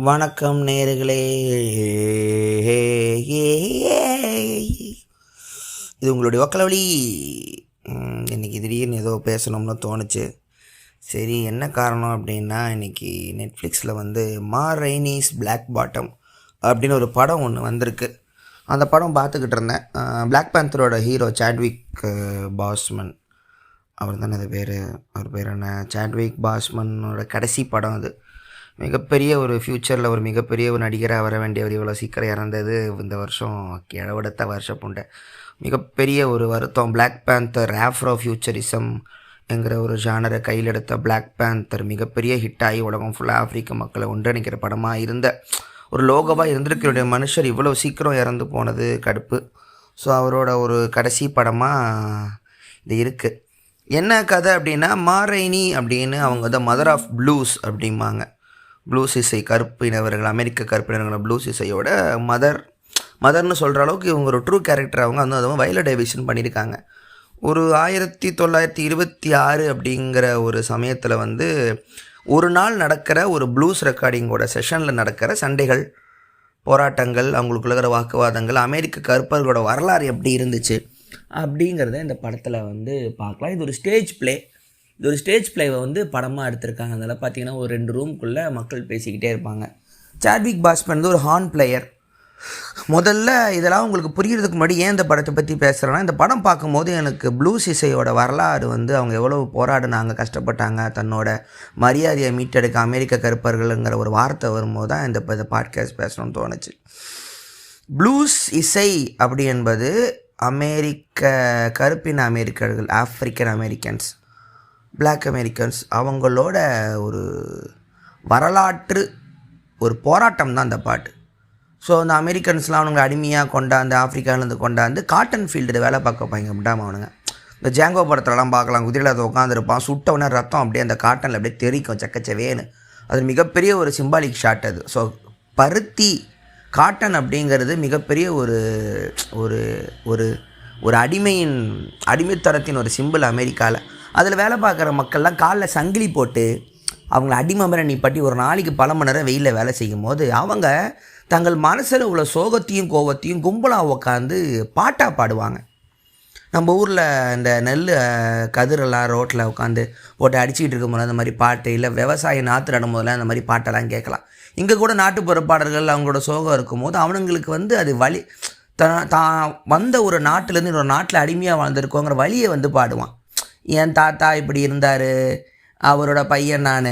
வணக்கம் நேயர்களே. இது உங்களுடைய ஒக்கலவழி. இன்றைக்கி திடீர்னு ஏதோ பேசணும்னு தோணுச்சு. சரி, என்ன காரணம் அப்படின்னா, இன்றைக்கி நெட்ஃப்ளிக்ஸில் மா ரெய்னீஸ் பிளாக் பாட்டம் அப்படின்னு ஒரு படம் ஒன்று வந்திருக்கு. அந்த படம் பார்த்துக்கிட்டு இருந்தேன். பிளாக் பேந்தரோட ஹீரோ சாட்விக் பாஸ்மன், அவர் தானே அது பேர். அவர் பேர் என்ன? சாட்விக் பாஸ்மனோட கடைசி படம் அது. மிகப்பெரிய ஒரு ஃப்யூச்சரில் ஒரு மிகப்பெரிய ஒரு நடிகராக வர வேண்டியவர் இவ்வளோ சீக்கிரம் இறந்தது இந்த வருஷம் கிழவடுத்த வருஷம் புண்டை. மிகப்பெரிய ஒரு வருத்தம். பிளாக் பேந்தர் ஆஃப்ரோ ஃப்யூச்சரிசம் என்கிற ஒரு ஜானரை கையில் எடுத்த பிளாக் பேந்தர் மிகப்பெரிய ஹிட் ஆகி உலகம் ஃபுல்லாக ஆப்பிரிக்க மக்களை ஒன்றிணைக்கிற படமாக இருந்த ஒரு லோகோவாக இருந்திருக்கிற மனுஷர் இவ்வளோ சீக்கிரம் இறந்து போனது கடுப்பு. ஸோ அவரோட ஒரு கடைசி படமாக இது இருக்குது. என்ன கதை அப்படின்னா, மா ரெய்னி அப்படின்னு அவங்க தான் மதர் ஆஃப் ப்ளூஸ் அப்படிம்பாங்க. ப்ளூஸ் இசை, கருப்பினவர்கள், அமெரிக்க கருப்பினர்கள் ப்ளூஸ் இசையோட மதர்னு சொல்கிற அளவுக்கு இவங்க ஒரு ட்ரூ கேரக்டர். அவங்க அதுவும் வயலட் டேவிஸன் பண்ணியிருக்காங்க. ஒரு 1926 அப்படிங்கிற ஒரு சமயத்தில் ஒரு நாள் நடக்கிற ஒரு ப்ளூஸ் ரெக்கார்டிங்கோட செஷனில் நடக்கிற சண்டைகள், போராட்டங்கள், அவங்களுக்குள்ள இருக்கிற வாக்குவாதங்கள், அமெரிக்க கருப்பர்களோட வரலாறு எப்படி இருந்துச்சு அப்படிங்கிறத இந்த படத்தில் பார்க்கலாம். இது ஒரு ஸ்டேஜ் ப்ளே. இது ஒரு ஸ்டேஜ் பிளேவை படமாக எடுத்திருக்காங்க. அதில் பார்த்தீங்கன்னா ஒரு 2 ரூம்குள்ளே மக்கள் பேசிக்கிட்டே இருப்பாங்க. சாட்விக் பாஸ்மன் ஒரு ஹார்ன் பிளேயர். முதல்ல இதெல்லாம் உங்களுக்கு புரிகிறதுக்கு முன்னாடி ஏன் இந்த படத்தை பற்றி பேசுகிறேன்னா, இந்த படம் பார்க்கும்போது எனக்கு ப்ளூஸ் இசையோட வரலாறு அவங்க எவ்வளோ போராடினாங்க, கஷ்டப்பட்டாங்க, தன்னோட மரியாதையை மீட்டெடுக்க அமெரிக்க கருப்பர்கள்ங்கிற ஒரு வார்த்தை வரும்போது தான் இந்த பாட்காஸ்ட் பேசணும்னு தோணுச்சு. ப்ளூஸ் இசை அப்படி என்பது அமெரிக்க கருப்பின அமெரிக்கர்கள், ஆஃப்ரிக்கன் அமெரிக்கன்ஸ், பிளாக் அமெரிக்கன்ஸ், அவங்களோட ஒரு வரலாற்று ஒரு போராட்டம் தான் அந்த பாட்டு. ஸோ அந்த அமெரிக்கன்ஸ்லாம் அவனுங்களை அடிமையாக கொண்டாந்து ஆஃப்ரிக்காவிலேருந்து கொண்டாந்து காட்டன் ஃபீல்டு வேலை பார்க்க வைப்பாங்க. விடாமல் அவனுங்க இந்த ஜாங்கோ படத்துலலாம் பார்க்கலாம். குதிரையில் அதை உட்காந்துருப்பான், சுட்டவுடனே ரத்தம் அப்படியே அந்த காட்டனில் அப்படியே தெரிக்கும் சக்கச்சவேன்னு. அது மிகப்பெரிய ஒரு சிம்பாலிக் ஷாட் அது. ஸோ பருத்தி காட்டன் அப்படிங்கிறது மிகப்பெரிய ஒரு ஒரு ஒரு ஒரு அடிமைத்தனத்தின் ஒரு சிம்பிள் அமெரிக்காவில். அதில் வேலை பார்க்குற மக்கள்லாம் காலில் சங்கிலி போட்டு அவங்கள அடிமை மாதிரி நிப்பாட்டி ஒரு நாளைக்கு பல மணி நேரம் வெயிலில் வேலை செய்யும் போது அவங்க தங்கள் மனசில் உள்ள சோகத்தையும் கோவத்தையும் கும்பலாக உட்காந்து பாட்டாக பாடுவாங்க. நம்ம ஊரில் இந்த நெல் கதிரெல்லாம் ரோட்டில் உட்காந்து போட்டு அடிச்சுக்கிட்டு இருக்கும்போது அந்த மாதிரி பாட்டு, இல்லை விவசாய நாற்று நடும் போதெல்லாம் அந்த மாதிரி பாட்டெல்லாம் கேட்கலாம். இங்கே கூட நாட்டுப்புற பாடல்கள் அவங்களோட சோகம் இருக்கும்போது அவனுங்களுக்கு அது வலி, தான் வந்த ஒரு நாட்டிலேருந்து இன்னொரு நாட்டில் அடிமையாக வாழ்ந்துருக்கோங்கிற வழியை பாடுவான். என் தாத்தா இப்படி இருந்தார், அவரோட பையன் நான்,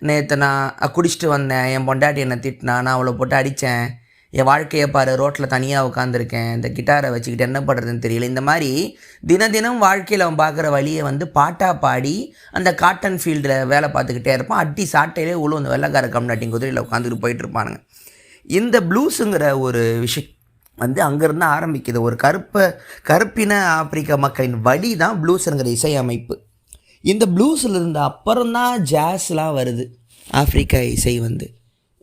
நேற்று நான் குடிச்சிட்டு வந்தேன், என் பொண்டாட்டி என்னை திட்டினா, நான் அவளை போட்டு அடித்தேன், என் வாழ்க்கையை பாரு, ரோட்டில் தனியாக உட்காந்துருக்கேன், இந்த கிட்டாரை வச்சுக்கிட்டு என்ன பண்ணுறதுன்னு தெரியல. இந்த மாதிரி தினம் வாழ்க்கையில் அவன் பார்க்குற வழியை பாட்டாக பாடி அந்த காட்டன் ஃபீல்டில் வேலை பார்த்துக்கிட்டே இருப்பான். அட்டி சாட்டையிலே உள்ள அந்த வெள்ளைக்கார கம்நாட்டின் குதிரையில் உட்காந்துட்டு போயிட்டுருப்பானுங்க. இந்த ப்ளூஸுங்கிற ஒரு விஷயம் அங்கேருந்து ஆரம்பிக்குது. ஒரு கருப்பின ஆப்பிரிக்க மக்களின் வழி தான் ப்ளூஸுங்கிற இசை அமைப்பு. இந்த ப்ளூஸில் இருந்த அப்புறம்தான் ஜாஸ்லாம் வருது. ஆப்பிரிக்கா இசை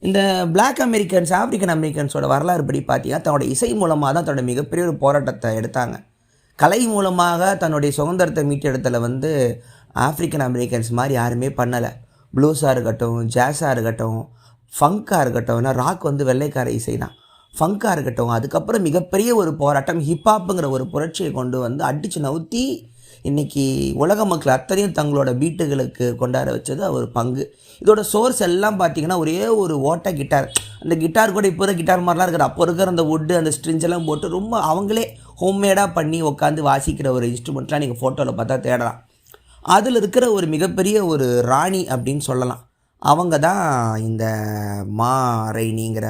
இந்த பிளாக் அமெரிக்கன்ஸ், ஆப்பிரிக்கன் அமெரிக்கன்ஸோட வரலாறு படி பார்த்தீங்கன்னா தன்னோட இசை மூலமாக தான் தன்னோட மிகப்பெரிய ஒரு போராட்டத்தை எடுத்தாங்க. கலை மூலமாக தன்னுடைய சுதந்திரத்தை மீட்டெடுத்தல ஆப்பிரிக்கன் அமெரிக்கன்ஸ் மாதிரி யாருமே பண்ணலை. ப்ளூஸாக இருக்கட்டும், ஜாஸாக இருக்கட்டும், ஃபங்காக இருக்கட்டும், ஏன்னா ராக் வெள்ளைக்கார இசை தான், ஃபங்காக இருக்கட்டும். அதுக்கப்புறம் மிகப்பெரிய ஒரு போராட்டம் ஹிப்ஹாப்புங்கிற ஒரு புரட்சியை கொண்டு அடித்து நவுத்தி இன்றைக்கி உலக மக்கள் அத்தனையும் தங்களோட பீட்டுகளுக்கு கொண்டாட வச்சது ஒரு பங்கு. இதோட சோர்ஸ் எல்லாம் பார்த்திங்கன்னா ஒரே ஒரு ஓட்டை கிட்டார். அந்த கிட்டார் கூட இப்போ தான் கிட்டார் மாதிரிலாம் இருக்கிற, அப்போ இருக்கிற அந்த வுட்டு, அந்த ஸ்ட்ரிஞ்செல்லாம் போட்டு ரொம்ப அவங்களே ஹோம்மேடாக பண்ணி உட்காந்து வாசிக்கிற ஒரு இன்ஸ்ட்ருமெண்ட்லாம் நீங்கள் ஃபோட்டோவில் பார்த்தா தேடலாம். அதில் இருக்கிற ஒரு மிகப்பெரிய ஒரு ராணி அப்படின்னு சொல்லலாம். அவங்க தான் இந்த மா ரெய்னிங்கிற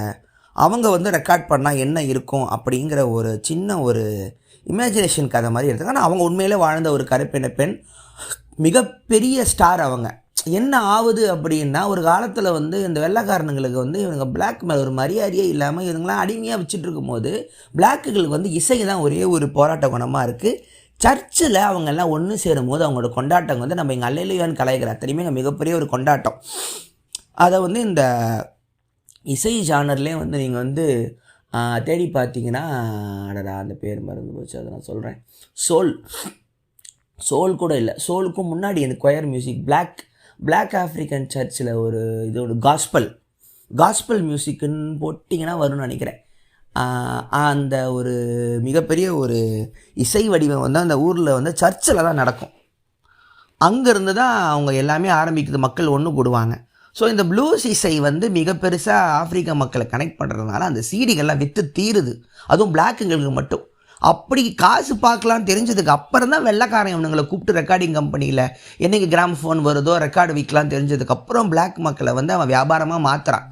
அவங்க ரெக்கார்ட் பண்ணால் என்ன இருக்கும் அப்படிங்கிற ஒரு சின்ன ஒரு இமேஜினேஷன் கதை மாதிரி எடுத்தாங்க. ஆனால் அவங்க உண்மையிலே வாழ்ந்த ஒரு கருப்பின பெண், மிகப்பெரிய ஸ்டார். அவங்க என்ன ஆகுது அப்படின்னா, ஒரு காலத்தில் இந்த வெள்ளைக்காரனுங்களுக்கு இவங்க பிளாக் மேலே ஒரு மரியாதையே இல்லாமல் இவங்களாம் அடிமையாக வச்சுட்டு இருக்கும்போது பிளாக்குகளுக்கு இசை தான் ஒரே ஒரு போராட்ட குணமாக இருக்குது. சர்ச்சில் அவங்கெல்லாம் ஒன்று சேரும் போது அவங்களோட கொண்டாட்டம் நம்ம இங்கே அல்லையான்னு கலாய்க்கிற அத்தனையுமே மிகப்பெரிய ஒரு கொண்டாட்டம். அதை இந்த இசை ஜானர்லேயே நீங்கள் தேடி பார்த்தீங்கன்னா, அடடா அந்த பேர் மறந்து போச்சு, அதை நான் சொல்கிறேன். சோல் கூட இல்லை, சோலுக்கும் முன்னாடி இந்த கொயர் மியூசிக், பிளாக் ஆஃப்ரிக்கன் சர்ச்சில் ஒரு காஸ்பல் காஸ்பல் மியூசிக்குன்னு போட்டிங்கன்னா வரும்னு நினைக்கிறேன். அந்த ஒரு மிகப்பெரிய ஒரு இசை வடிவம் வந்து அந்த ஊரில் வந்து சர்ச்சில் தான் நடக்கும். அங்கேருந்து தான் அவங்க எல்லாமே ஆரம்பிக்குது, மக்கள் ஒன்று கூடுவாங்க. ஸோ இந்த ப்ளூஸ் இசை வந்து மிக பெருசாக ஆப்பிரிக்க மக்களை கனெக்ட் பண்ணுறதுனால அந்த சீடிகள்லாம் விற்று தீருது, அதுவும் பிளாக்குங்களுக்கு மட்டும். அப்படி காசு பார்க்கலான்னு தெரிஞ்சதுக்கு அப்புறம் தான் வெள்ளைக்காரன் இவனுங்களை கூப்பிட்டு ரெக்கார்டிங் கம்பெனியில் என்றைக்கு கிராமஃபோன் வருதோ ரெக்கார்டு விற்கலான்னு தெரிஞ்சதுக்கப்புறம் பிளாக் மக்களை வந்து அவன் வியாபாரமாக மாற்றுறான்.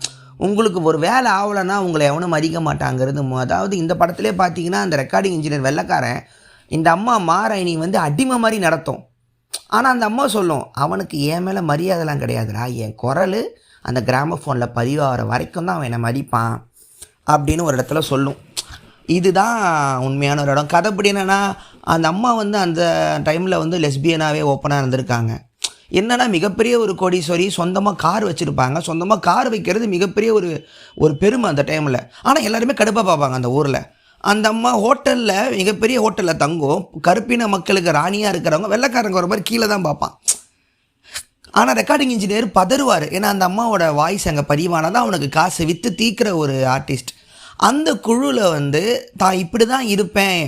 உங்களுக்கு ஒரு வேலை ஆகலைன்னா உங்களை எவனும் மதிக்க மாட்டாங்கிறது. அதாவது இந்த படத்துலேயே பார்த்தீங்கன்னா அந்த ரெக்கார்டிங் இன்ஜினியர் வெள்ளைக்காரன் இந்த அம்மா மாரைனி வந்து அடிமை மாதிரி நடத்தும். ஆனால் அந்த அம்மா சொல்லும், அவனுக்கு என் மேலே மரியாதைலாம் கிடையாதுடா, என் குரல் அந்த கிராமஃபோனில் பதிவாகிற வரைக்கும் தான் அவன் என்னை மதிப்பான் அப்படின்னு ஒரு இடத்துல சொல்லும். இதுதான் உண்மையான ஒரு இடம். கதைப்படி என்னென்னா அந்த அம்மா வந்து அந்த டைமில் வந்து லெஸ்பியனாகவே ஓப்பனாக இருந்திருக்காங்க. என்னென்னா மிகப்பெரிய ஒரு கோடீஸ்வரி, சொந்தமாக கார் வச்சுருப்பாங்க. சொந்தமாக கார் வைக்கிறது மிகப்பெரிய ஒரு பெருமை அந்த டைமில். ஆனால் எல்லாருமே கடுப்பாக பார்ப்பாங்க அந்த ஊரில். அந்த அம்மா ஹோட்டலில், மிகப்பெரிய ஹோட்டலில் தங்கும். கருப்பின மக்களுக்கு ராணியாக இருக்கிறவங்க வெள்ளைக்காரங்க ஒரு மாதிரி கீழே தான் பார்ப்பான். ஆனால் ரெக்கார்டிங் இன்ஜினியர் பதறுவார். ஏன்னா அந்த அம்மாவோட வாய்ஸ் அங்கே பதிவானதான் அவனுக்கு காசை விற்று தீக்கிற ஒரு ஆர்டிஸ்ட். அந்த குழுவில் வந்து தான் இப்படி தான் இருப்பேன்,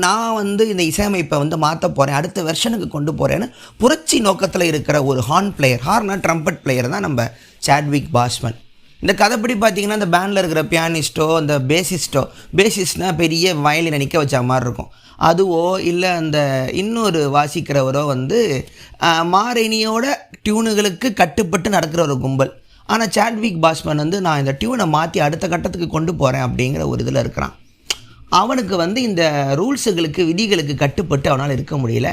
நான் வந்து இந்த இசையமைப்பை வந்து மாற்ற போகிறேன், அடுத்த வெர்ஷனுக்கு கொண்டு போகிறேன்னு புரட்சி நோக்கத்தில் இருக்கிற ஒரு ஹார்னா ட்ரம்பட் பிளேயர் தான் நம்ம சாட்விக் பாஸ்மன். இந்த கதைப்படி பார்த்தீங்கன்னா இந்த பேண்டில் இருக்கிற பியானிஸ்ட்டோ, அந்த பேசிஸ்ட்னால் பெரிய வயலினை நிற்க வச்ச மாதிரி இருக்கும். அதுவோ இல்லை அந்த இன்னொரு வாசிக்கிறவரோ வந்து மாரைனியோட டியூனுகளுக்கு கட்டுப்பட்டு நடக்கிற ஒரு கும்பல். ஆனால் சாட்விக் பாஸ்மன் வந்து நான் இந்த டியூனை மாற்றி அடுத்த கட்டத்துக்கு கொண்டு போகிறேன் அப்படிங்கிற ஒரு இதில் இருக்கிறான். அவனுக்கு வந்து இந்த ரூல்ஸுகளுக்கு, விதிகளுக்கு கட்டுப்பட்டு அவனால் இருக்க முடியல.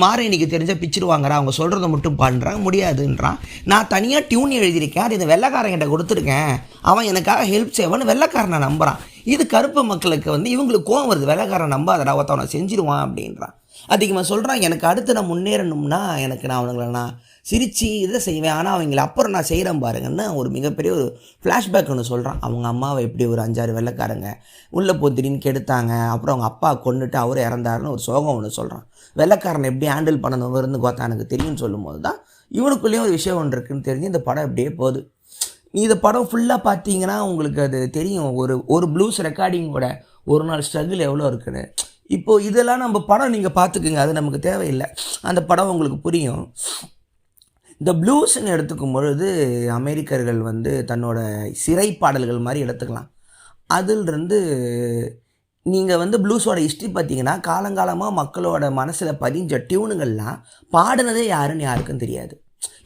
மாரைனிக்கு தெரிஞ்ச பிச்சிருவாங்கடா, அவங்க சொல்கிறத மட்டும் பண்ணுறான், முடியாதுன்றான். நான் தனியாக டியூன் எழுதியிருக்கேன், அது இந்த வெள்ளைக்காரங்கிட்ட கொடுத்துருக்கேன், அவன் எனக்காக ஹெல்ப் செய்வான்னு வெள்ளைக்காரனை நம்புகிறான். இது கருப்பு மக்களுக்கு வந்து இவங்களுக்கு கோவம் வருது, வெள்ளைக்காரன் நம்பாதடா, ஒருத்தவனை செஞ்சிருவான் அப்படின்றான். அதிகமாக சொல்கிறான், எனக்கு அடுத்து நான் முன்னேறணும்னா நான் அவனுங்களை சிரித்து இதை செய்வேன், ஆனால் அவங்கள அப்புறம் நான் செய்கிறேன் பாருங்கன்னு ஒரு மிகப்பெரிய ஒரு ஃப்ளாஷ்பேக் ஒன்று சொல்கிறான். அவங்க அம்மாவை எப்படி ஒரு 5-6 வெள்ளைக்காரங்க உள்ளே போத்திரின்னு கெடுத்தாங்க, அப்புறம் அவங்க அப்பா கொண்டுட்டு அவர் இறந்தாருன்னு ஒரு சோகம் ஒன்று சொல்கிறான். வெள்ளைக்காரனை எப்படி ஹேண்டில் பண்ணணும் இருந்து கோத்தா எனக்கு தெரியும்னு சொல்லும்போது தான் இவனுக்குள்ளேயும் ஒரு விஷயம் ஒன்று இருக்குதுன்னு தெரிஞ்சு இந்த படம் எப்படியே போகுது. இந்த படம் ஃபுல்லாக பார்த்தீங்கன்னா உங்களுக்கு அது தெரியும், ஒரு ப்ளூஸ் ரெக்கார்டிங்கோட ஒரு நாள் ஸ்ட்ரகிள் எவ்வளோ இருக்குன்னு. இப்போது இதெல்லாம் நம்ம படம் நீங்கள் பார்த்துக்குங்க, அது நமக்கு தேவையில்லை, அந்த படம் உங்களுக்கு புரியும். இந்த ப்ளூஸ்ன்னு எடுத்துக்கும் பொழுது அமெரிக்கர்கள் வந்து தன்னோட சிறை பாடல்கள் மாதிரி எடுத்துக்கலாம். அதிலிருந்து நீங்கள் வந்து ப்ளூஸோட ஹிஸ்ட்ரி பார்த்தீங்கன்னா காலங்காலமாக மக்களோட மனசில் பதிஞ்ச டியூனுங்கள்லாம் பாடினதே யாருன்னு யாருக்கும் தெரியாது.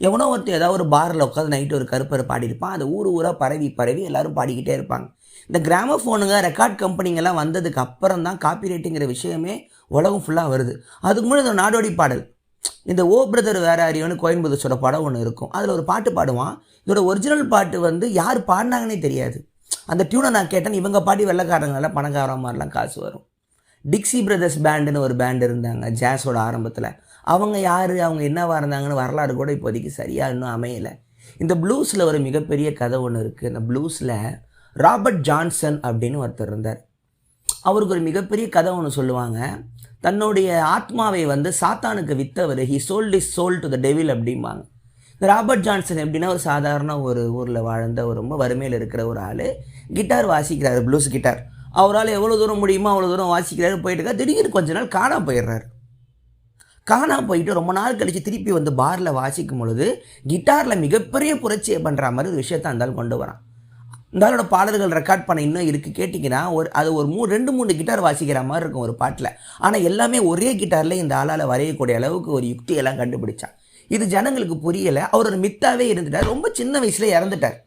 எவனோ ஒருத்தர் ஏதாவது ஒரு பாரில் உட்காந்து நைட்டு ஒரு கருப்பரை பாடியிருப்பான், அதை ஊராக பரவி எல்லோரும் பாடிக்கிட்டே இருப்பாங்க. இந்த கிராமஃபோனுங்க, ரெக்கார்ட் கம்பெனிங்கெல்லாம் வந்ததுக்கு அப்புறம் தான் காப்பிரைட்டுங்கிற விஷயமே உலகம் ஃபுல்லாக வருது. அதுக்கு முன்னாடி இந்த நாடோடி பாடல், இந்த ஓ பிரதர் வேற அறியோன்னு கோயம்புத்தூரோட படம் ஒன்று இருக்கும், அதில் ஒரு பாட்டு பாடுவான். இதோட ஒரிஜினல் பாட்டு வந்து யார் பாடினாங்கன்னே தெரியாது. அந்த டியூனை நான் கேட்டேன், இவங்க பாடி வெள்ளைக்காரங்களாம் பணக்கார மாதிரிலாம் காசு வரும். டிக்ஸி பிரதர்ஸ் பேண்டுன்னு ஒரு பேண்டு இருந்தாங்க ஜாஸோட ஆரம்பத்தில். அவங்க யார், அவங்க என்னவாக இருந்தாங்கன்னு வரலாறு கூட இப்போதைக்கு சரியாக இன்னும் அமையலை. இந்த ப்ளூஸில் ஒரு மிகப்பெரிய கதை ஒன்று இருக்குது. இந்த ப்ளூஸில் ராபர்ட் ஜான்சன் அப்படின்னு ஒருத்தர் இருந்தார். அவருக்கு ஒரு மிகப்பெரிய கதை ஒன்று சொல்லுவாங்க. தன்னுடைய ஆத்மாவை வந்து சாத்தானுக்கு விற்றவர், he sold his soul to the devil அப்படிம்பாங்க. இந்த ராபர்ட் ஜான்சன் எப்படின்னா ஒரு சாதாரண ஒரு ஊரில் வாழ்ந்த ஒரு ரொம்ப வறுமையில் இருக்கிற ஒரு ஆள், கிட்டார் வாசிக்கிறாரு, ப்ளூஸ் கிட்டார். அவரால் எவ்வளோ தூரம் முடியுமோ அவ்வளோ தூரம் வாசிக்கிறாரு, போயிட்டு இருக்கா. திடீர்னு கொஞ்ச நாள் காணாம போயிடுறாரு. காணாம போயிட்டு ரொம்ப நாள் கழித்து திருப்பி வந்து பாரில் வாசிக்கும் பொழுது கிட்டாரில் மிகப்பெரிய புரட்சியை பண்ணுற மாதிரி ஒரு விஷயத்தை அந்த ஆள் கொண்டு வரான். இந்த ஆளோட பாடல்கள் ரெக்கார்ட் பண்ண இன்னும் இருக்குது, கேட்டிங்கன்னா அது ஒரு 2-3 கிட்டார் வாசிக்கிற மாதிரி இருக்கும் ஒரு பாட்டில். ஆனால் எல்லாமே ஒரே கிட்டாரில் இந்த ஆளால் வரையக்கூடிய அளவுக்கு ஒரு யுக்தியெல்லாம் கண்டுபிடிச்சான். இது ஜனங்களுக்கு புரியலை, அவர் ஒரு மித்தாவே இருந்துட்டார், ரொம்ப சின்ன வயசில் இறந்துட்டார்.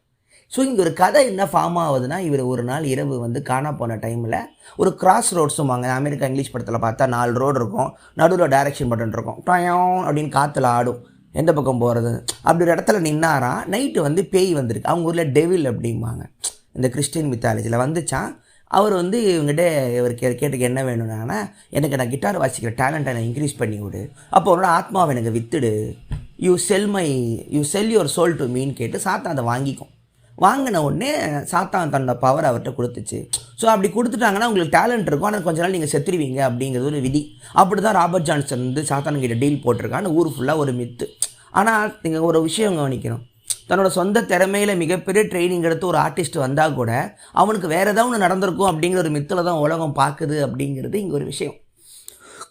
ஸோ இங்கே ஒரு கதை என்ன ஃபார்ம் ஆகுதுன்னா, இவர் ஒரு நாள் இரவு வந்து காணா போன டைமில் ஒரு கிராஸ் ரோட்ஸும் வாங்க, அமெரிக்கா இங்கிலீஷ் படத்தில் பார்த்தா 4 ரோடு இருக்கும், நடுவில் டைரக்ஷன் பட்டன் இருக்கும், டயம் அப்படின்னு காற்றுல ஆடும், எந்த பக்கம் போகிறது. அப்படி ஒரு இடத்துல நின்னாராம். நைட்டு வந்து பேய் வந்திருக்கு, அவங்க ஊரில் டெவில் அப்படிம்பாங்க, இந்த கிறிஸ்டின் மித்தாலஜியில் வந்துச்சான். அவர் வந்து இவங்ககிட்ட இவர் கேட்டுக்கு என்ன வேணும்னா, எனக்கு நான் கிட்டார் வாசிக்கிற டேலண்ட்டை நான் இன்க்ரீஸ் பண்ணி விடு, அப்போ அவரோட ஆத்மாவை எனக்கு வித்துடு, you sell your soul to மீன்னு கேட்டு சாத்தான் அதை வாங்கிக்கும். வாங்கின உடனே சாத்தான் தன்னோட பவர் அவர்கிட்ட கொடுத்துச்சு. ஸோ அப்படி கொடுத்துட்டாங்கன்னா உங்களுக்கு டேலண்ட் இருக்கும், ஆனால் கொஞ்ச நாள் நீங்கள் செத்துருவீங்க அப்படிங்கிறது ஒரு விதி. அப்படி தான் ராபர்ட் ஜான்சன் வந்து சாத்தான்கிட்ட டீல் போட்டிருக்கான்னு ஊர் ஃபுல்லாக ஒரு மித்து. ஆனால் நீங்கள் ஒரு விஷயம் கவனிக்கணும், தன்னோட சொந்த திறமையில் மிகப்பெரிய ட்ரைனிங் எடுத்து ஒரு ஆர்டிஸ்ட் வந்தால் கூட அவனுக்கு வேறு ஏதாவது ஒன்று நடந்திருக்கும் அப்படிங்கிற ஒரு மித்தில் தான் உலகம் பார்க்குது அப்படிங்கிறது இங்கே ஒரு விஷயம்.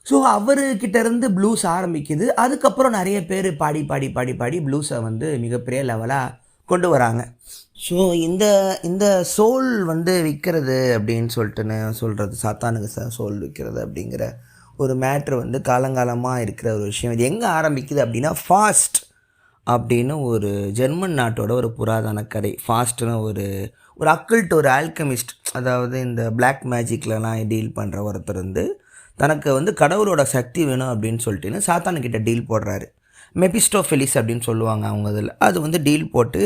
ஸோ அவர்கிட்டேருந்து ப்ளூஸ் ஆரம்பிக்குது. அதுக்கப்புறம் நிறைய பேர் பாடி பாடி பாடி பாடி ப்ளூஸை வந்து மிகப்பெரிய லெவலாக கொண்டு வராங்க. ஸோ இந்த இந்த சோல் வந்து விற்கிறது அப்படின்னு சொல்லிட்டுன்னு சொல்கிறது, சாத்தானுக்கு சோல் விற்கிறது அப்படிங்கிற ஒரு மேட்ரு வந்து காலங்காலமாக இருக்கிற ஒரு விஷயம். இது எங்கே ஆரம்பிக்குது அப்படின்னா, ஃபாஸ்ட் அப்படின்னு ஒரு ஜெர்மன் நாட்டோட ஒரு புராதன கதை. ஃபாஸ்ட்னு ஒரு அக்கல்ட், ஒரு ஆல்கமிஸ்ட், அதாவது இந்த பிளாக் மேஜிக்லலாம் டீல் பண்ணுற ஒருத்தர் வந்து தனக்கு வந்து கடவுளோட சக்தி வேணும் அப்படின்னு சொல்லிட்டுன்னு சாத்தானுக்கிட்ட டீல் போடுறாரு. மெபிஸ்டோஃபெலிஸ் அப்படின்னு சொல்லுவாங்க அவங்க இதில். அது வந்து டீல் போட்டு,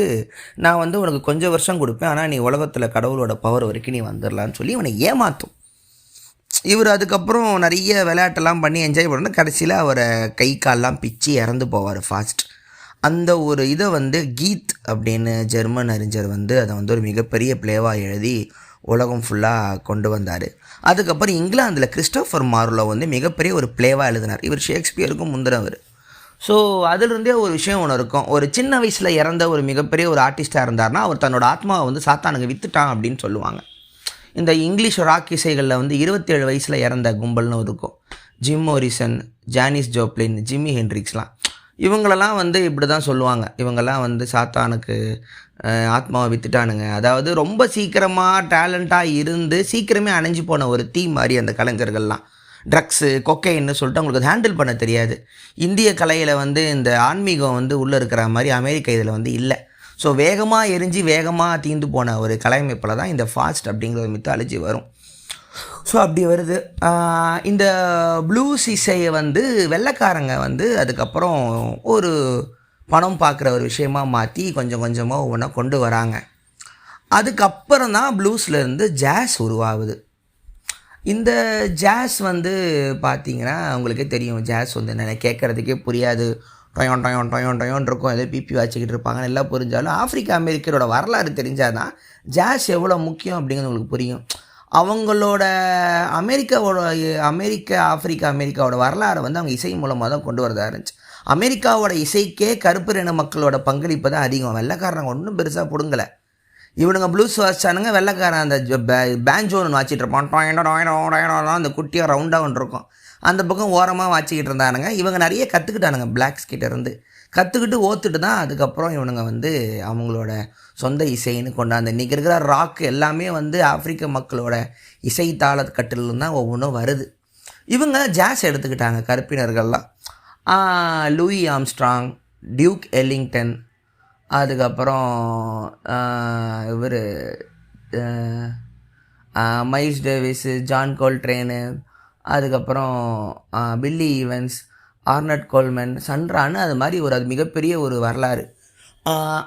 நான் வந்து உனக்கு கொஞ்சம் வருஷம் கொடுப்பேன், ஆனால் நீ உலகத்தில் கடவுளோட பவர் வரைக்கும் நீ வந்துடலான்னு சொல்லி இவனை ஏமாற்றும். இவர் அதுக்கப்புறம் நிறைய விளையாட்டெல்லாம் பண்ணி என்ஜாய் பண்ணணும். கடைசியில் அவரை கை கால்லாம் பிச்சு இறந்து போவார் ஃபாஸ்ட். அந்த ஒரு இதை வந்து கீத் அப்படின்னு ஜெர்மன் அறிஞர் வந்து அதை வந்து ஒரு மிகப்பெரிய பிளேவாக எழுதி உலகம் ஃபுல்லாக கொண்டு வந்தார். அதுக்கப்புறம் இங்கிலாந்தில் கிறிஸ்டோஃபர் மார்லோ வந்து மிகப்பெரிய ஒரு பிளேவாக எழுதினார். இவர் ஷேக்ஸ்பியருக்கும் முந்தினவர். ஸோ அதிலிருந்தே ஒரு விஷயம் ஒன்று இருக்கும். ஒரு சின்ன வயசில் இறந்த ஒரு மிகப்பெரிய ஒரு ஆர்டிஸ்ட்டாக இருந்தார்னா அவர் தன்னோட ஆத்மாவை வந்து சாத்தானுக்கு விற்றுட்டான் அப்படின்னு சொல்லுவாங்க. இந்த இங்கிலீஷ் ராக் இசைகளில் வந்து 27 வயசில் இறந்த கும்பல்னு இருக்கும். Jim Morrison, Janis Joplin, Jimmy ஹென்ட்ரிக்ஸ்லாம், இவங்களெல்லாம் வந்து இப்படி தான் சொல்லுவாங்க. இவங்கெல்லாம் வந்து சாத்தானுக்கு ஆத்மாவை விற்றுட்டானுங்க. அதாவது ரொம்ப சீக்கிரமாக டேலண்ட்டாக இருந்து சீக்கிரமே அணைஞ்சு போன ஒரு தீ மாதிரி அந்த கலைஞர்கள்லாம். ட்ரக்ஸு, கொக்கைன்னு சொல்லிட்டு அவங்களுக்கு அது ஹேண்டில் பண்ண தெரியாது. இந்திய கலையில் வந்து இந்த ஆன்மீகம் வந்து உள்ளே இருக்கிற மாதிரி அமெரிக்க இதில் வந்து இல்லை. ஸோ வேகமாக எரிஞ்சு வேகமாக தீந்து போன ஒரு கலையமைப்பில் தான் இந்த ஃபாஸ்ட் அப்படிங்கிற ஒரு மித்தாலஜி வரும். ஸோ அப்படி வருது. இந்த ப்ளூஸ் இசையை வந்து வெள்ளைக்காரங்க வந்து அதுக்கப்புறம் ஒரு பணம் பார்க்குற ஒரு விஷயமாக மாற்றி கொஞ்சம் கொஞ்சமாக ஒவ்வொன்றா கொண்டு வராங்க. அதுக்கப்புறம் தான் ப்ளூஸ்லேருந்து ஜாஸ் உருவாகுது. இந்த ஜாஸ் வந்து பார்த்திங்கன்னா உங்களுக்கே தெரியும், ஜாஸ் வந்து என்ன கேட்குறதுக்கே புரியாது. டொயோன் டொயோன் டொயோன் டொயோன் இருக்கும், ஏதோ பிபி வச்சுக்கிட்டு இருப்பாங்க. எல்லாம் புரிஞ்சாலும் ஆஃப்ரிக்கா அமெரிக்கரோட வரலாறு தெரிஞ்சால் தான் ஜாஸ் எவ்வளோ முக்கியம் அப்படிங்கிறது உங்களுக்கு புரியும். அவங்களோட அமெரிக்காவோட வரலாறை வந்து அவங்க இசை மூலமாக தான் கொண்டு வரதா இருந்துச்சு. அமெரிக்காவோட இசைக்கே கருப்பு இன மக்களோட பங்களிப்பு தான் அதிகம். வெள்ளைக்காரங்க ஒன்றும் பெருசாக பிடுங்கலை. இவனுங்க ப்ளூஸ் வாசிச்சானுங்க, வெள்ளைக்காரன் அந்த பேஞ்சோன்னு வாச்சிட்டு இருப்பான். அந்த குட்டியாக ரவுண்டாக ஒன்று இருக்கும், அந்த பக்கம் ஓரமாக வாச்சிக்கிட்டு இருந்தானுங்க. இவங்க நிறைய கற்றுக்கிட்டானுங்க பிளாக்ஸ் கிட்டேருந்து. கற்றுக்கிட்டு ஓத்துட்டு தான் அதுக்கப்புறம் இவனுங்க வந்து அவங்களோட சொந்த இசைன்னு கொண்டாந்து இன்றைக்கி இருக்கிற ராக் எல்லாமே வந்து ஆப்பிரிக்க மக்களோட இசை தாளக்கட்டில் தான் ஒவ்வொன்றும் வருது. இவங்க ஜாஸ் எடுத்துக்கிட்டாங்க கருப்பினர்கள்லாம். லூயி ஆம்ஸ்ட்ராங், டியூக் எல்லிங்டன், அதுக்கப்புறம் இவர் மைல்ஸ் டேவிஸு, ஜான் கோல்ட்ரேனு, அதுக்கப்புறம் பில்லி ஈவன்ஸ், ஆர்னட் கோல்மன், சன்ரான்னு, அது மாதிரி அது மிகப்பெரிய ஒரு வரலாறு.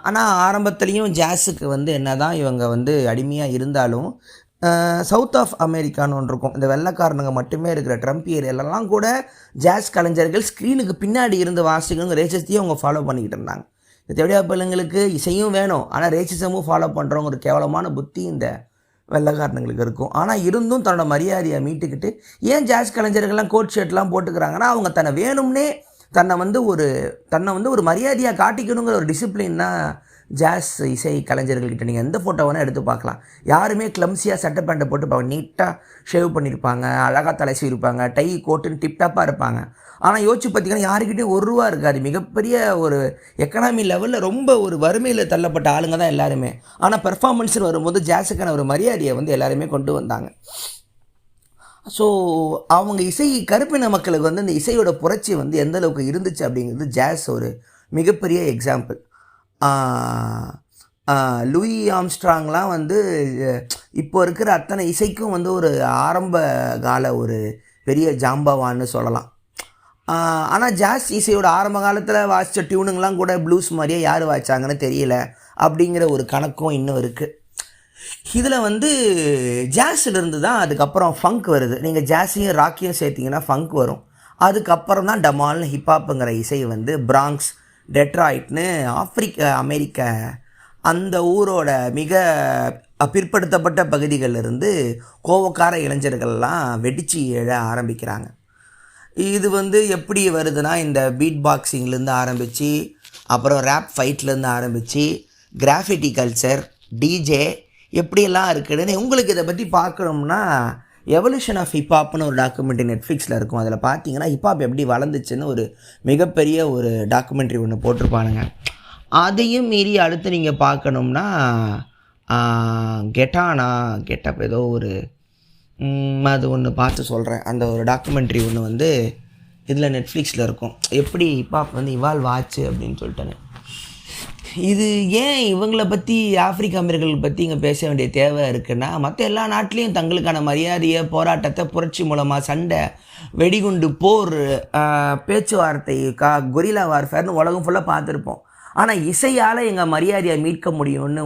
ஆனால் ஆரம்பத்துலேயும் ஜாஸுக்கு வந்து என்ன தான் இவங்க வந்து அடிமையாக இருந்தாலும் சவுத் ஆஃப் அமெரிக்கான்னு ஒன்று இருக்கும். இந்த வெள்ளைக்காரனுங்க மட்டுமே இருக்கிற ட்ரம்ப் ஏரியாலெல்லாம் கூட ஜாஸ் கலைஞர்கள் ஸ்க்ரீனுக்கு பின்னாடி இருந்து வாசிக்கணுங்க ரேசிசத்தையும் அவங்க ஃபாலோ பண்ணிக்கிட்டு இருந்தாங்க. இந்த தேவையா பிள்ளைங்களுக்கு இசையும் வேணும், ஆனால் ரேசிசமும் ஃபாலோ பண்ணுறவங்க ஒரு கேவலமான புத்தி இந்த வெள்ளைக்காரனுங்களுக்கு இருக்கும். ஆனால் இருந்தும் தன்னோட மரியாதையை மீட்டுக்கிட்டு ஏன் ஜாஸ் கலைஞர்கள்லாம் கோட் ஷர்ட்லாம் போட்டுக்கிறாங்கன்னா அவங்க தன்னை வேணும்னே தன்னை வந்து ஒரு மரியாதையாக காட்டிக்கணுங்கிற ஒரு டிசிப்ளின்னா ஜாஸ் இசை கலைஞர்கள்கிட்ட நீங்கள் எந்த ஃபோட்டோ வேணால் எடுத்து பார்க்கலாம். யாருமே கிளம்ஸியாக சட்டை பேண்ட்டை போட்டு நீட்டாக ஷேவ் பண்ணியிருப்பாங்க, அழகாக தலை சீவிருப்பாங்க, டை கோட்டுன்னு டிப்டாப்பாக இருப்பாங்க. ஆனால் யோசிச்சு பார்த்தீங்கன்னா யாருக்கிட்டையும் ₹1 இருக்காது. மிகப்பெரிய ஒரு எக்கனாமி லெவலில் ரொம்ப ஒரு வறுமையில் தள்ளப்பட்ட ஆளுங்க தான் எல்லாருமே. ஆனால் பெர்ஃபார்மன்ஸ்னு வரும்போது ஜாஸுக்கான ஒரு மரியாதையை வந்து எல்லாருமே கொண்டு வந்தாங்க. ஸோ அவங்க கருப்பின மக்களுக்கு வந்து இந்த இசையோட புரட்சி வந்து எந்த அளவுக்கு இருந்துச்சு அப்படிங்கிறது ஜாஸ் ஒரு மிகப்பெரிய எக்ஸாம்பிள். லூயி ஆம்ஸ்ட்ராங்லாம் வந்து இப்போ இருக்கிற அத்தனை இசைக்கும் வந்து ஒரு ஆரம்ப கால ஒரு பெரிய ஜாம்பவான்னு சொல்லலாம். ஆனால் ஜாஸ் இசையோட ஆரம்ப காலத்தில் வாசித்த டியூனுங்கெலாம் கூட ப்ளூஸ் மாதிரியே யார் வாசித்தாங்கன்னு தெரியல அப்படிங்கிற ஒரு கணக்கும் இன்னும் இருக்குது. இதில் வந்து ஜாஸிலிருந்து தான் அதுக்கப்புறம் ஃபங்க் வருது. நீங்கள் ஜாஸையும் ராக்கையும் சேர்த்திங்கன்னா ஃபங்க் வரும். அதுக்கப்புறம் தான் டமால்னு ஹிப்ஹாப்புங்கிற இசை வந்து பிராங்க்ஸ், டெட்ராய்ட்னு அமெரிக்க அந்த ஊரோட மிக பிற்படுத்தப்பட்ட பகுதிகளிலிருந்து கோவக்கார இளைஞர்கள்லாம் வெடிச்சு எழ ஆரம்பிக்கிறாங்க. இது வந்து எப்படி வருதுன்னா இந்த பீட் பாக்ஸிங்லேருந்து ஆரம்பித்து அப்புறம் ரேப் ஃபைட்லேருந்து ஆரம்பித்து கிராஃபிட்டி கல்ச்சர், டிஜே எப்படியெல்லாம் இருக்குதுன்னு உங்களுக்கு இதை பற்றி பார்க்கணும்னா எவல்யூஷன் ஆஃப் ஹிப்ஹாப்னு ஒரு டாக்குமெண்ட்ரி நெட்ஃப்ளிக்ஸில் இருக்கும். அதில் பார்த்தீங்கன்னா ஹிப்ஹாப் எப்படி வளர்ந்துச்சுன்னு ஒரு மிகப்பெரிய ஒரு டாக்குமெண்ட்ரி ஒன்று போட்டிருப்பானுங்க. அதையும் மீறி அடுத்து நீங்கள் பார்க்கணும்னா கெட்டப் ஏதோ ஒரு அது ஒன்று பார்த்து சொல்கிறேன். அந்த ஒரு டாக்குமெண்ட்ரி ஒன்று வந்து இதில் நெட்ஃப்ளிக்ஸில் இருக்கும், எப்படி ஹிப்ஹாப் வந்து இவால்வ் ஆச்சு அப்படின்னு சொல்லிட்டேன்னு. இது ஏன் இவங்களை பற்றி ஆப்பிரிக்க அமெரிக்கர்கள் பற்றி இங்கே பேச வேண்டிய தேவை இருக்குன்னா, மற்ற எல்லா நாட்டிலையும் தங்களுக்கான மரியாதையை, போராட்டத்தை, புரட்சி மூலமாக சண்டை, வெடிகுண்டு, போர், பேச்சுவார்த்தை, கொரில்லா வார்ஃபேர்னு உலகம் ஃபுல்லாக பார்த்துருப்போம். ஆனால் இசையால் எங்கள் மரியாதையை மீட்க முடியும்னு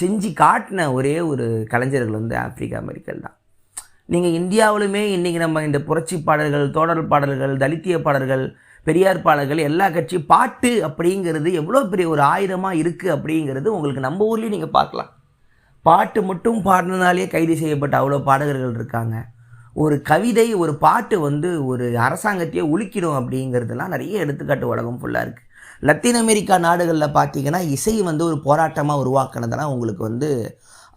செஞ்சு காட்டின ஒரே ஒரு கலைஞர்கள் வந்து ஆப்பிரிக்க அமெரிக்கர்கள் தான். நீங்கள் இந்தியாவிலுமே இன்றைக்கி நம்ம இந்த புரட்சி பாடல்கள், தோடர் பாடல்கள், தலித்திய பாடல்கள், பெரியார் பாடல்கள், எல்லா கட்சியும் பாட்டு அப்படிங்கிறது எவ்வளோ பெரிய ஒரு ஆயுதமாக இருக்குது அப்படிங்கிறது உங்களுக்கு நம்ம ஊர்லேயும் நீங்கள் பார்க்கலாம். பாட்டு மட்டும் பாடினாலே கைது செய்யப்பட்ட அவ்வளோ பாடகர்கள் இருக்காங்க. ஒரு கவிதை, ஒரு பாட்டு வந்து ஒரு அரசாங்கத்தையே உலுக்கிடும் அப்படிங்கிறதுலாம் நிறைய எடுத்துக்காட்டு உலகம் ஃபுல்லாக இருக்குது. லத்தீன் அமெரிக்கா நாடுகளில் பார்த்திங்கன்னா இசை வந்து ஒரு போராட்டமாக உருவாக்குனதெல்லாம் உங்களுக்கு வந்து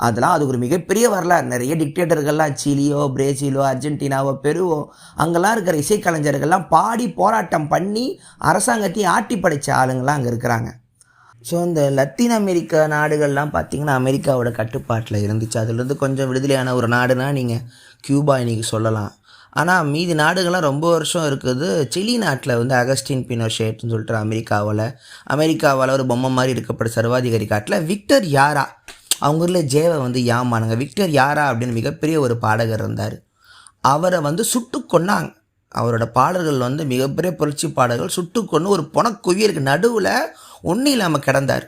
அதுக்கு ஒரு மிகப்பெரிய வரலாறு. நிறைய டிக்டேட்டர்கள்லாம் சிலியோ, பிரேசிலோ, அர்ஜென்டினாவோ, பெருவோ அங்கெல்லாம் இருக்கிற இசைக்கலைஞர்கள்லாம் பாடி போராட்டம் பண்ணி அரசாங்கத்தையும் ஆட்டி படைத்த ஆளுங்கள்லாம் அங்கே இருக்கிறாங்க. ஸோ இந்த லத்தீன் அமெரிக்கா நாடுகள்லாம் பார்த்திங்கன்னா அமெரிக்காவோட கட்டுப்பாட்டில் இருந்துச்சு. அதுலேருந்து கொஞ்சம் விடுதலையான ஒரு நாடுனா நீங்கள் கியூபா இன்றைக்கி சொல்லலாம். ஆனால் மீதி நாடுகள்லாம் ரொம்ப வருஷம் இருக்குது. சிலி நாட்டில் வந்து அகஸ்டின் பினோஷேட்னு சொல்லிட்டு அமெரிக்காவால் ஒரு பொம்மை மாதிரி இருக்கப்பட்ட சர்வாதிகாரி காட்டில் விக்டர் யாரா, அவங்க ஊரில் ஜேவை வந்து யாமானுங்க, விக்டர் யாரா அப்படின்னு மிகப்பெரிய ஒரு பாடகர் இருந்தார். அவரை வந்து சுட்டு கொன்னாங்க. அவரோட பாடல்கள் வந்து மிகப்பெரிய புரட்சி பாடல்கள். சுட்டு கொன்று ஒரு பொணக்குவியலுக்கு நடுவில் ஒன்றும் இல்லாமல் கிடந்தார்.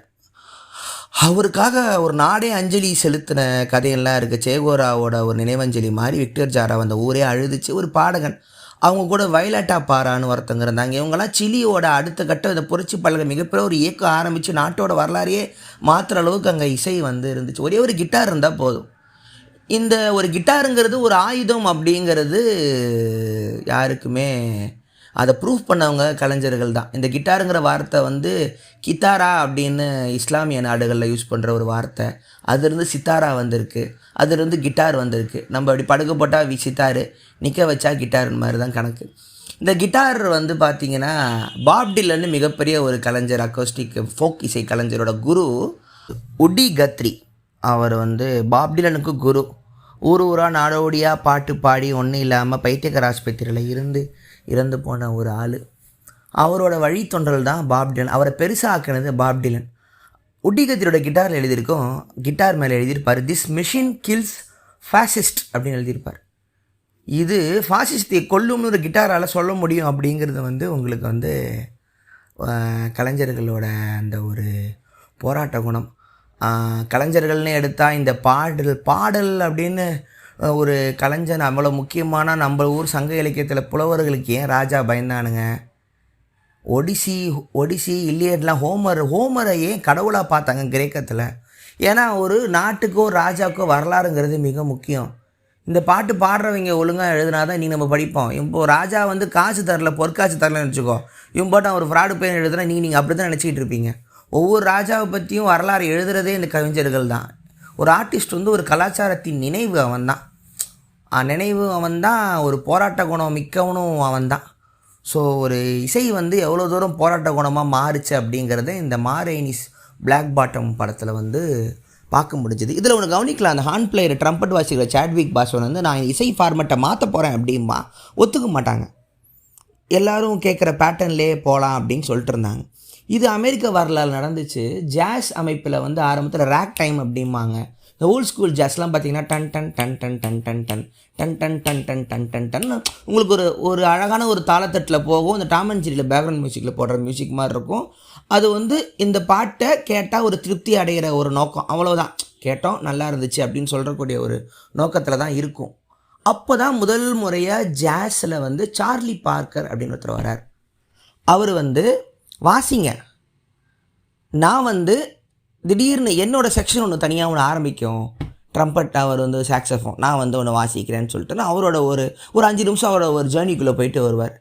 அவருக்காக ஒரு நாடே அஞ்சலி செலுத்தின கதையெல்லாம் இருக்குது. சேகோராவோட ஒரு நினைவஞ்சலி மாதிரி விக்டர் ஜாரா அந்த ஊரே அழுதுச்சு. ஒரு பாடகன், அவங்க கூட வயலட்டா பாரான்னு ஒருத்தங்க இருந்தாங்க. இவங்கெல்லாம் சிலியோட அடுத்த கட்டம் இந்த புரட்சி பாடல்கள் மிகப்பெரிய ஒரு இயக்கம் ஆரம்பித்து நாட்டோட வரலாறையே மாற்றுற அளவுக்கு அங்கே இசை வந்து இருந்துச்சு. ஒரே ஒரு கிட்டார் இருந்தால் போதும். இந்த ஒரு கிட்டாருங்கிறது ஒரு ஆயுதம் அப்படிங்கிறது யாருக்குமே அதை ப்ரூஃப் பண்ணவங்க கலைஞர்கள் தான். இந்த கிட்டாருங்கிற வார்த்தை வந்து கித்தாரா அப்படின்னு இஸ்லாமிய நாடுகளில் யூஸ் பண்ணுற ஒரு வார்த்தை. அதுலேருந்து சித்தாரா வந்திருக்கு, அதுலேருந்து கிட்டார் வந்திருக்கு. நம்ம அப்படி படுக்க போட்டால் சித்தாரு, நிற்க வச்சா கிட்டார் மாதிரி தான் கணக்கு. இந்த கிட்டார் வந்து பார்த்திங்கன்னா பாப் டிலன் மிகப்பெரிய ஒரு கலைஞர், அக்கோஸ்டிக் ஃபோக் இசை கலைஞரோட குரு உடி கத்ரி. அவர் வந்து பாப் டிலனுக்கு குரு. ஊராக நாடோடியாக பாட்டு பாடி ஒன்றும் இல்லாமல் பைத்தியக்கார ஆஸ்பத்திரியில் இறந்து போன ஒரு ஆள். அவரோட வழித்தொன்றல் தான் பாப் டிலன். அவரை பெருசாக்கினது பாப் டிலன். உடி கத்ரியோட கிட்டாரில் எழுதியிருக்கோம், கிட்டார் மேலே எழுதியிருப்பார், திஸ் மிஷின் கில்ஸ் ஃபாசிஸ்ட் அப்படின்னு எழுதியிருப்பார். இது ஃபாசிஸ்டை கொல்லும்னு ஒரு கிட்டாரால் சொல்ல முடியும் அப்படிங்கிறது வந்து உங்களுக்கு வந்து கலைஞர்களோட அந்த ஒரு போராட்ட குணம். கலைஞர்கள்னு எடுத்தால் இந்த பாடல் அப்படின்னு ஒரு கலைஞன் அவ்வளோ முக்கியமான நம்ம ஊர் சங்க இலக்கியத்தில் புலவர்களுக்கு ஏன் ராஜா பயந்தானுங்க? ஒடிசி இல்லியட்லாம் ஹோமரை ஏன் கடவுளாக பார்த்தாங்க கிரேக்கத்தில்? ஏன்னா ஒரு நாட்டுக்கோ ராஜாக்கோ வரலாறுங்கிறது மிக முக்கியம். இந்த பாட்டு பாடுறவங்க ஒழுங்காக எழுதுனா தான் நீ நம்ம படிப்போம். இப்போது ராஜா வந்து காசு தரல, பொற்காசு தரலன்னு வச்சுக்கோ, இவன் போட்டு அவர் ஃப்ராடு பேர் எழுதுனா நீங்கள் அப்படி தான் நினச்சிக்கிட்டு இருப்பீங்க. ஒவ்வொரு ராஜாவை பற்றியும் வரலாறு எழுதுகிறதே இந்த கவிஞர்கள் தான். ஒரு ஆர்டிஸ்ட் வந்து ஒரு கலாச்சாரத்தின் நினைவு அவன் தான், ஒரு போராட்ட குணம் மிக்கவனும் அவன் தான். ஸோ ஒரு இசை வந்து எவ்வளோ தூரம் போராட்ட குணமாக மாறுச்சு அப்படிங்கிறத இந்த ரைனீஸ் பிளாக் பாட்டம் படத்தில் வந்து பார்க்க முடிஞ்சுது. இதில் ஒன்று கவனிக்கலாம், அந்த ஹார்ன் பிளேயர் ட்ரம்பட் வாசிக்கிற சாட்விக் பாஸ்வன் வந்து நான் இசை ஃபார்மேட்டை மாற்ற போகிறேன் அப்படின்பா, ஒத்துக்க மாட்டாங்க. எல்லோரும் கேட்குற பேட்டர்ன்லேயே போகலாம் அப்படின்னு சொல்லிட்டு இருந்தாங்க. இது அமெரிக்க வரலாறு நடந்துச்சு. ஜாஸ் அமைப்பில் வந்து ஆரம்பத்தில் ரேக் டைம் அப்படிம்பாங்க. இந்த ஓல்ட் ஸ்கூல் ஜாஸ்லாம் பார்த்தீங்கன்னா done done done done done done done done done done done done done done உங்களுக்கு ஒரு அழகான ஒரு தாளத்தட்டில் போகும். இந்த டாம் அண்ட் ஜெர்ரியில் பேக்ரவுண்ட் மியூசிக்கில் போடுற மியூசிக் மாதிரி இருக்கும். அது வந்து இந்த பாட்டை கேட்டால் ஒரு திருப்தி அடைகிற ஒரு நோக்கம், அவ்வளோதான். கேட்டோம், நல்லா இருந்துச்சு அப்படின்னு சொல்கிறக்கூடிய ஒரு நோக்கத்தில் தான் இருக்கும். அப்போ தான் முதல் முறையாக ஜாஸில் வந்து சார்லி பார்க்கர் அப்படின்னு ஒருத்தர் வரார். அவர் வந்து வாசிங்க, நான் வந்து திடீர்னு என்னோடய செக்ஷன் ஒன்று தனியாக ஒன்று ஆரம்பிக்கும், ட்ரம்பட், அவர் வந்து சாக்ஸஃபோன், நான் வந்து ஒன்று வாசிக்கிறேன்னு சொல்லிட்டு அவரோட ஒரு 5 நிமிஷம் அவரோட ஒரு ஜேர்னிக்குள்ளே போயிட்டு வருவார்.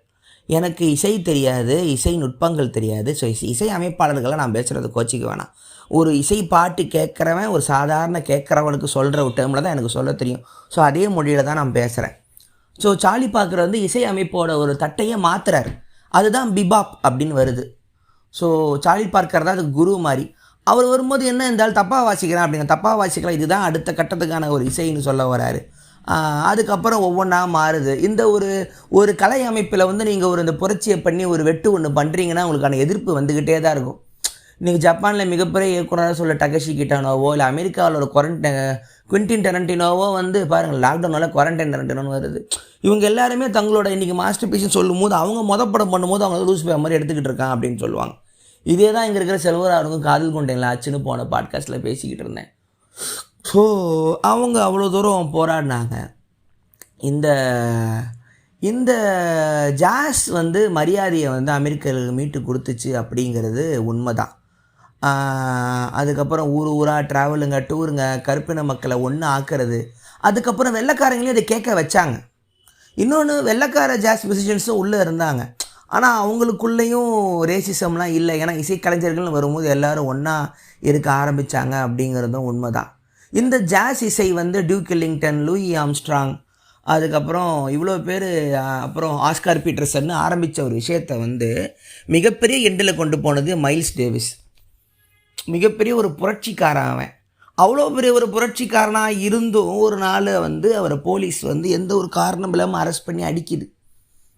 எனக்கு இசை தெரியாது, இசை நுட்பங்கள் தெரியாது. ஸோ இசை அமைப்பாளர்களை நான் பேசுகிறது கோச்சிக்க வேணாம். ஒரு இசை பாட்டு கேட்குறவன் ஒரு சாதாரண கேட்குறவனுக்கு சொல்கிற ஒரு டேர்மில் தான் எனக்கு சொல்ல தெரியும். ஸோ அதே மொழியில் தான் நான் பேசுகிறேன். ஸோ சார்லி பார்க்கர் வந்து இசை அமைப்போட ஒரு தட்டையே மாற்றுறாரு. அதுதான் பிபாப் அப்படின்னு வருது. ஸோ சார்லி பார்க்கர் தான் அதுக்கு குரு மாதிரி. அவர் வரும்போது என்ன இருந்தாலும் தப்பாக வாசிக்கிறான் அப்படிங்க, தப்பாக வாசிக்கலாம், இதுதான் அடுத்த கட்டத்துக்கான ஒரு இசைன்னு சொல்ல வராரு. அதுக்கப்புறம் ஒவ்வொன்றா மாறுது. இந்த ஒரு கலை அமைப்பில் வந்து நீங்கள் இந்த புரட்சியை பண்ணி ஒரு வெட்டு ஒன்று பண்ணுறீங்கன்னா உங்களுக்கான எதிர்ப்பு வந்துக்கிட்டே தான் இருக்கும். நீங்கள் ஜப்பானில் மிகப்பெரிய இயக்குனராக சொல்ல டகஷி கிட்டானோவோ, இல்லை அமெரிக்காவில் ஒரு குவிண்டின் டெரண்டினோவோ வந்து பாருங்கள், லாக்டவுனால் குவாரண்டைன் டெரண்டினோன்னு வருது. இவங்க எல்லாருமே தங்களோட இன்றைக்கி மாஸ்டர் பீஸ்ன்னு சொல்லும் போது அவங்க படம் பண்ணும்போது அவங்க லூஸ் பே மாதிரி எடுத்துக்கிட்டு இருக்கான் அப்படின்னு சொல்லுவாங்க. இதே தான் இங்கே இருக்கிற செல்வராருக்கும் காதல் கொண்டேன்ல ஆச்சுன்னு போன பாட்காஸ்ட்டில் பேசிக்கிட்டு இருந்தேன். ஸோ அவங்க அவ்வளோ தூரம் போராடினாங்க. இந்த இந்த ஜாஸ் வந்து மரியாதையை வந்து அமெரிக்கர்களுக்கு மீட்டு கொடுத்துச்சு அப்படிங்கிறது உண்மை தான். அதுக்கப்புறம் ஊராக ட்ராவலுங்க, டூருங்க, கருப்பின மக்களை ஒன்று ஆக்கிறது. அதுக்கப்புறம் வெள்ளைக்காரங்களே அதை கேட்க வச்சாங்க. இன்னொன்று, வெள்ளைக்கார ஜாஸ் மியூசிஷியன்ஸும் உள்ளே இருந்தாங்க. ஆனால் அவங்களுக்குள்ளேயும் ரேசிசம்லாம் இல்லை. ஏன்னா இசைக்கலைஞர்கள்னு வரும்போது எல்லோரும் ஒன்றா இருக்க ஆரம்பித்தாங்க அப்படிங்கிறதும் உண்மை தான். இந்த ஜாஸ் இசை வந்து டியூக் எல்லிங்டன், லூயி ஆம்ஸ்ட்ராங், அதுக்கப்புறம் இவ்வளோ பேர், அப்புறம் ஆஸ்கார் பீட்டர்சன் ஆரம்பித்த ஒரு விஷயத்தை வந்து மிகப்பெரிய எண்டில் கொண்டு போனது மைல்ஸ் டேவிஸ். மிகப்பெரிய ஒரு புரட்சிக்காரன் அவன். அவ்வளோ பெரிய ஒரு புரட்சிக்காரனாக இருந்தும் ஒரு நாள் வந்து அவரை போலீஸ் வந்து எந்த ஒரு காரணம் இல்லாமல் அரெஸ்ட் பண்ணி அடிக்குது.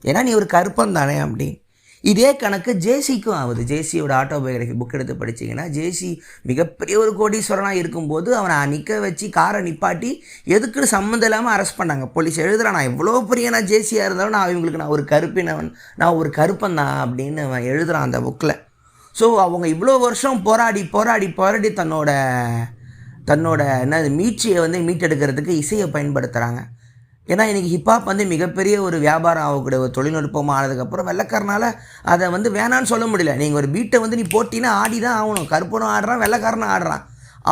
ஏன்னா நீ ஒரு கருப்பன் தானே அப்படின்னு. இதே கணக்கு ஜேசிக்கும் ஆகுது. ஜேசியோட ஆட்டோபயோகிராஃபி புக் எடுத்து படிச்சிங்கன்னா, ஜேசி மிகப்பெரிய ஒரு கோடீஸ்வரனாக இருக்கும்போது அவனை நிற்க வச்சு காரை நிப்பாட்டி எதுக்குன்னு சம்மந்தம் இல்லாமல் அரெஸ்ட் பண்ணாங்க. போலீஸ் எழுதுகிறான், நான் எவ்வளோ பெரிய நான் ஜேசியாக இருந்தாலும் நான் ஒரு கருப்பினவன், நான் ஒரு கருப்பன் தான் அப்படின்னு அவன் எழுதுகிறான் அந்த புக்கில். ஸோ அவங்க இவ்வளோ வருஷம் போராடி தன்னோட மீட்சியை வந்து மீட்டெடுக்கிறதுக்கு இசையை பயன்படுத்துகிறாங்க. ஏன்னா இன்றைக்கி ஹிப்ஹாப் வந்து மிகப்பெரிய ஒரு வியாபாரம் ஆகக்கூடிய ஒரு தொழில்நுட்பமாக ஆனதுக்கப்புறம் வெள்ளைக்காரனால் அதை வந்து வேணான்னு சொல்ல முடியல. நீங்கள் ஒரு பீட்டை வந்து நீ போட்டினா ஆடி தான் ஆகணும். கருப்பனும் ஆடுறான், வெள்ளைக்காரனும் ஆடுறான்.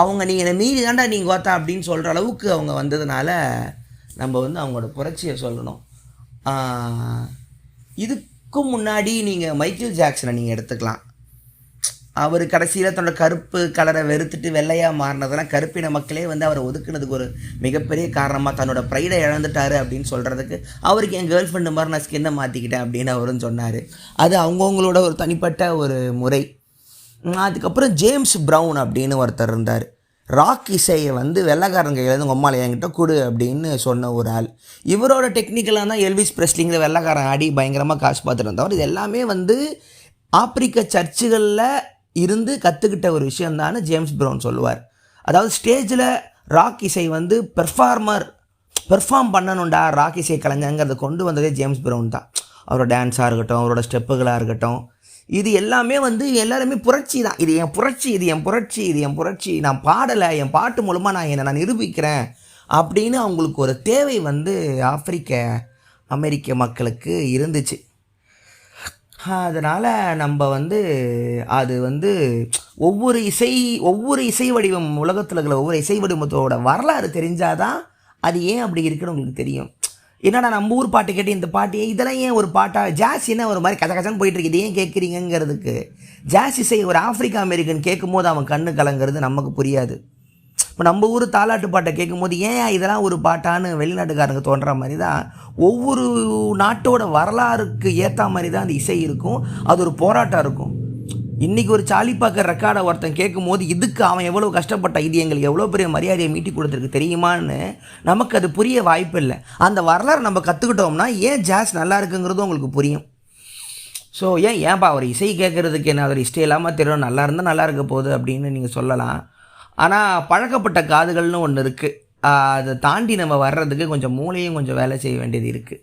அவங்க நீங்கள் என்னை மீறி தாண்டா நீங்கள் கோத்தா அப்படின்னு சொல்கிற அளவுக்கு அவங்க வந்ததுனால நம்ம வந்து அவங்களோட புரட்சியை சொல்லணும். இதுக்கும் முன்னாடி நீங்கள் மைக்கேல் ஜாக்சனை நீங்கள் எடுத்துக்கலாம். அவர் கடைசியில் தன்னோட கருப்பு கலரை வெறுத்துட்டு வெள்ளையாக மாறினதெல்லாம் கருப்பின மக்களே வந்து அவரை ஒதுக்குனதுக்கு ஒரு மிகப்பெரிய காரணமாக, தன்னோட ப்ரைடை இழந்துட்டார் அப்படின்னு சொல்கிறதுக்கு அவருக்கு என் கேர்ள் ஃப்ரெண்டு மாதிரி நான் ஸ்கின்னை மாற்றிக்கிட்டேன் அப்படின்னு அவரும் சொன்னார். அது அவங்கவுங்களோட ஒரு தனிப்பட்ட ஒரு முறை. அதுக்கப்புறம் ஜேம்ஸ் ப்ரவுன் அப்படின்னு ஒருத்தர் இருந்தார். ராக் இசையை வந்து வெள்ளைக்காரங்க கையிலேருந்து உங்கள் அம்மாவில் என்கிட்ட கொடு அப்படின்னு சொன்ன ஒரு ஆள். இவரோட டெக்னிக்கலாக தான் எல்விஸ் ப்ரெஸ்லிங்கிற வெள்ளைக்காரன் ஆடி பயங்கரமாக காசு பார்த்துட்டு இருந்தவர். இது எல்லாமே வந்து ஆப்பிரிக்க சர்ச்சுகளில் இருந்து கற்றுக்கிட்ட ஒரு விஷயந்தான்னு ஜேம்ஸ் ப்ரவுன் சொல்லுவார். அதாவது ஸ்டேஜில் ராக் இசை வந்து பெர்ஃபார்ம் பண்ணணுண்டா ராக் இசை கலைஞங்கிறத கொண்டு வந்ததே ஜேம்ஸ் ப்ரவுன் தான். அவரோட டான்ஸாக இருக்கட்டும், அவரோட ஸ்டெப்புகளாக இருக்கட்டும், இது எல்லாமே வந்து எல்லாருமே புரட்சி தான். இது என் புரட்சி, நான் பாடலை, என் பாட்டு மூலமாக நான் நிரூபிக்கிறேன் அப்படின்னு அவங்களுக்கு ஒரு தேவை வந்து அமெரிக்க மக்களுக்கு இருந்துச்சு. அதனால் நம்ம வந்து அது வந்து ஒவ்வொரு இசை வடிவம் உலகத்தில் இருக்கிற ஒவ்வொரு இசை வடிவத்தோட வரலாறு தெரிஞ்சால் தான் அது ஏன் அப்படி இருக்குன்னு உங்களுக்கு தெரியும். என்னடா நம்ம ஊர் பாட்டு கேட்டு இந்த பாட்டு இதெல்லாம் ஏன் ஒரு பாட்டாக, ஜாஸ் என்ன ஒரு மாதிரி கச்சன்னு போயிட்டுருக்கு, இது ஏன் கேட்குறீங்கிறதுக்கு, ஜாஸ் இசை ஒரு ஆஃப்ரிக்கா அமெரிக்கன் கேட்கும் போது அவன் கண்ணு கலங்கிறது நமக்கு புரியாது. இப்போ நம்ம ஊர் தாலாட்டு பாட்டை கேட்கும்போது ஏன் இதெல்லாம் ஒரு பாட்டான்னு வெளிநாட்டுக்காரங்க தோன்ற மாதிரி தான் ஒவ்வொரு நாட்டோட வரலாறுக்கு ஏற்ற மாதிரி தான் அந்த இசை இருக்கும். அது ஒரு போராட்டம் இருக்கும். இன்றைக்கி ஒரு சார்லி பார்க்கர் ரெக்கார்டை ஒருத்தன் கேட்கும்போது இதுக்கு அவன் எவ்வளோ கஷ்டப்பட்டான், இது எங்களுக்கு எவ்வளோ பெரிய மரியாதையை மீட்டி கொடுத்துருக்கு தெரியுமான்னு நமக்கு அது புரிய வாய்ப்பு இல்லை. அந்த வரலாறு நம்ம கற்றுக்கிட்டோம்னா ஏன் ஜாஸ் நல்லா இருக்குங்கிறதும் உங்களுக்கு புரியும். ஸோ ஏன்பா ஒரு இசை கேட்குறதுக்கு என்ன ஒரு இஷ்டம் இல்லாமல் தெரியும், நல்லா இருந்தால் நல்லா இருக்க போகுது அப்படின்னு நீங்கள் சொல்லலாம். ஆனால் பழக்கப்பட்ட காதுகள்னு ஒன்று இருக்குது. அதை தாண்டி நம்ம வர்றதுக்கு கொஞ்சம் மூளையும் கொஞ்சம் வேலை செய்ய வேண்டியது இருக்குது.